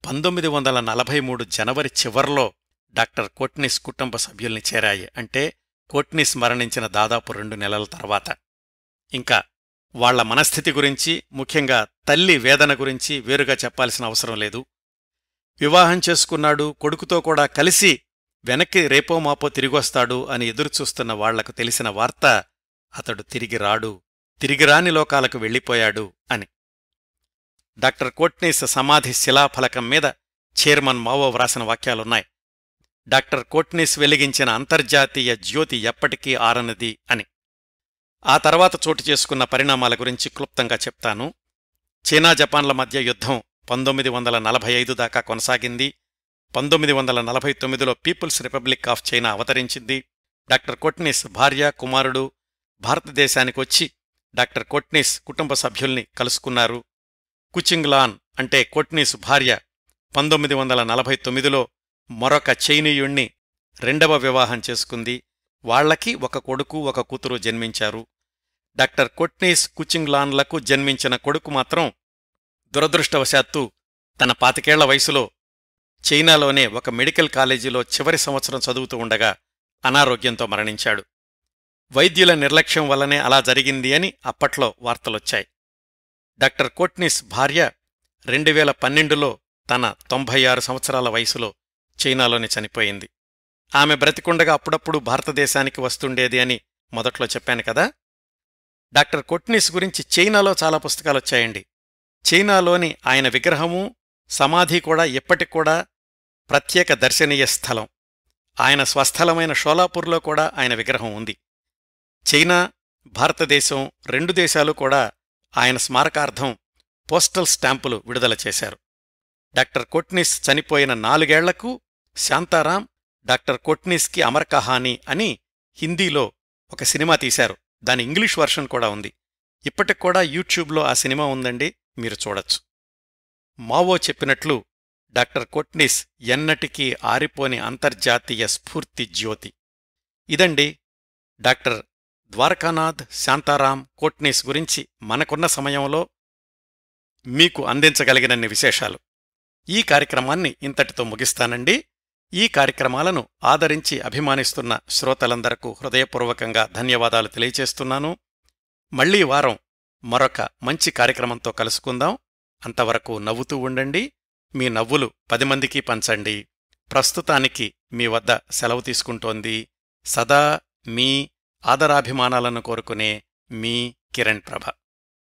Speaker 1: 1943 జనవరి చివర్లో డాక్టర్ కోట్నీస్ కుటుంబ సభ్యుల్ని చేరాయి. అంటే కోట్నీస్ మరణించిన దాదాపు 2 నెలల తర్వాత. ఇంకా వాళ్ల మనస్థితి గురించి, ముఖ్యంగా తల్లి వేదన గురించి వేరుగా చెప్పాల్సిన అవసరం లేదు. వివాహం చేసుకున్నాడు, కొడుకుతో కూడా కలిసి వెనక్కి రేపో మాపో తిరిగొస్తాడు అని ఎదురుచూస్తున్న వాళ్లకు తెలిసిన వార్త, అతడు తిరిగి రాడు, తిరిగిరాని లోకాలకు వెళ్ళిపోయాడు అని. డాక్టర్ కోట్నీస్ సమాధి శిలాఫలకం మీద చైర్మన్ మావో వ్రాసిన వాక్యాలున్నాయి. డాక్టర్ కోట్నీస్ వెలిగించిన అంతర్జాతీయ జ్యోతి ఎప్పటికీ ఆరనిది అని. ఆ తర్వాత చోటు చేసుకున్న పరిణామాల గురించి క్లుప్తంగా చెప్తాను. చైనా జపాన్ల మధ్య యుద్ధం 1945 దాకా కొనసాగింది. 1949లో పీపుల్స్ రిపబ్లిక్ ఆఫ్ చైనా అవతరించింది. డాక్టర్ కోట్నీస్ భార్య, కుమారుడు భారతదేశానికొచ్చి డాక్టర్ కోట్నీస్ కుటుంబ సభ్యుల్ని కలుసుకున్నారు. కుచింగ్లాన్ అంటే కోట్నీస్ భార్య 1949లో మరొక చైనీయుణ్ణి 2వ వివాహం చేసుకుంది. వాళ్లకి ఒక కొడుకు, ఒక కూతురు జన్మించారు. డాక్టర్ కొట్నీస్ కుచింగ్లాన్లకు జన్మించిన కొడుకు మాత్రం దురదృష్టవశాత్తు తన 25 వయసులో చైనాలోనే ఒక మెడికల్ కాలేజీలో చివరి సంవత్సరం చదువుతూ ఉండగా అనారోగ్యంతో మరణించాడు. వైద్యుల నిర్లక్ష్యం వల్లనే అలా జరిగింది అని అప్పట్లో వార్తలొచ్చాయి. డాక్టర్ కొట్నీస్ భార్య 2012లో తన 96 సంవత్సరాల వయసులో చైనాలోనే చనిపోయింది. ఆమె బ్రతికుండగా అప్పుడప్పుడు భారతదేశానికి వస్తుండేది అని మొదట్లో చెప్పాను కదా. డాక్టర్ కొట్నీస్ గురించి చైనాలో చాలా పుస్తకాలొచ్చాయండి. చైనాలోని ఆయన విగ్రహమూ సమాధి కూడా ఇప్పటికూడా ప్రత్యేక దర్శనీయ స్థలం. ఆయన స్వస్థలమైన షోలాపూర్లో కూడా ఆయన విగ్రహం ఉంది. చైనా, భారతదేశం 2 దేశాలు కూడా ఆయన స్మారకార్థం పోస్టల్ స్టాంపులు విడుదల చేశారు. డాక్టర్ కొట్నీస్ చనిపోయిన 4 ఏళ్లకు శాంతారాం డాక్టర్ కొట్నీస్కి అమర్ కహానీ అని హిందీలో ఒక సినిమా తీశారు. దాని ఇంగ్లీష్ వర్షన్ కూడా ఉంది. ఇప్పటికూడా యూట్యూబ్లో ఆ సినిమా ఉందండి, మీరు చూడొచ్చు. మావో చెప్పినట్లు డాక్టర్ కొట్నీస్ ఎన్నటికీ ఆరిపోని అంతర్జాతీయ స్ఫూర్తి జ్యోతి. ఇదండి డాక్టర్ ద్వారకానాథ్ శాంతారాం కొట్నీస్ గురించి మనకున్న సమయంలో మీకు అందించగలిగినన్ని విశేషాలు. ఈ కార్యక్రమాన్ని ఇంతటితో ముగిస్తానండి. ఈ కార్యక్రమాలను ఆదరించి అభిమానిస్తున్న శ్రోతలందరకు హృదయపూర్వకంగా ధన్యవాదాలు తెలియచేస్తున్నాను. మళ్లీ వారం మరొక మంచి కార్యక్రమంతో కలుసుకుందాం. అంతవరకు నవ్వుతూ ఉండండి. మీ నవ్వులు 10 మందికి పంచండి. ప్రస్తుతానికి మీ వద్ద సెలవు తీసుకుంటోంది సదా మీ ఆదరాభిమానాలను కోరుకునే మీ కిరణ్ ప్రభ.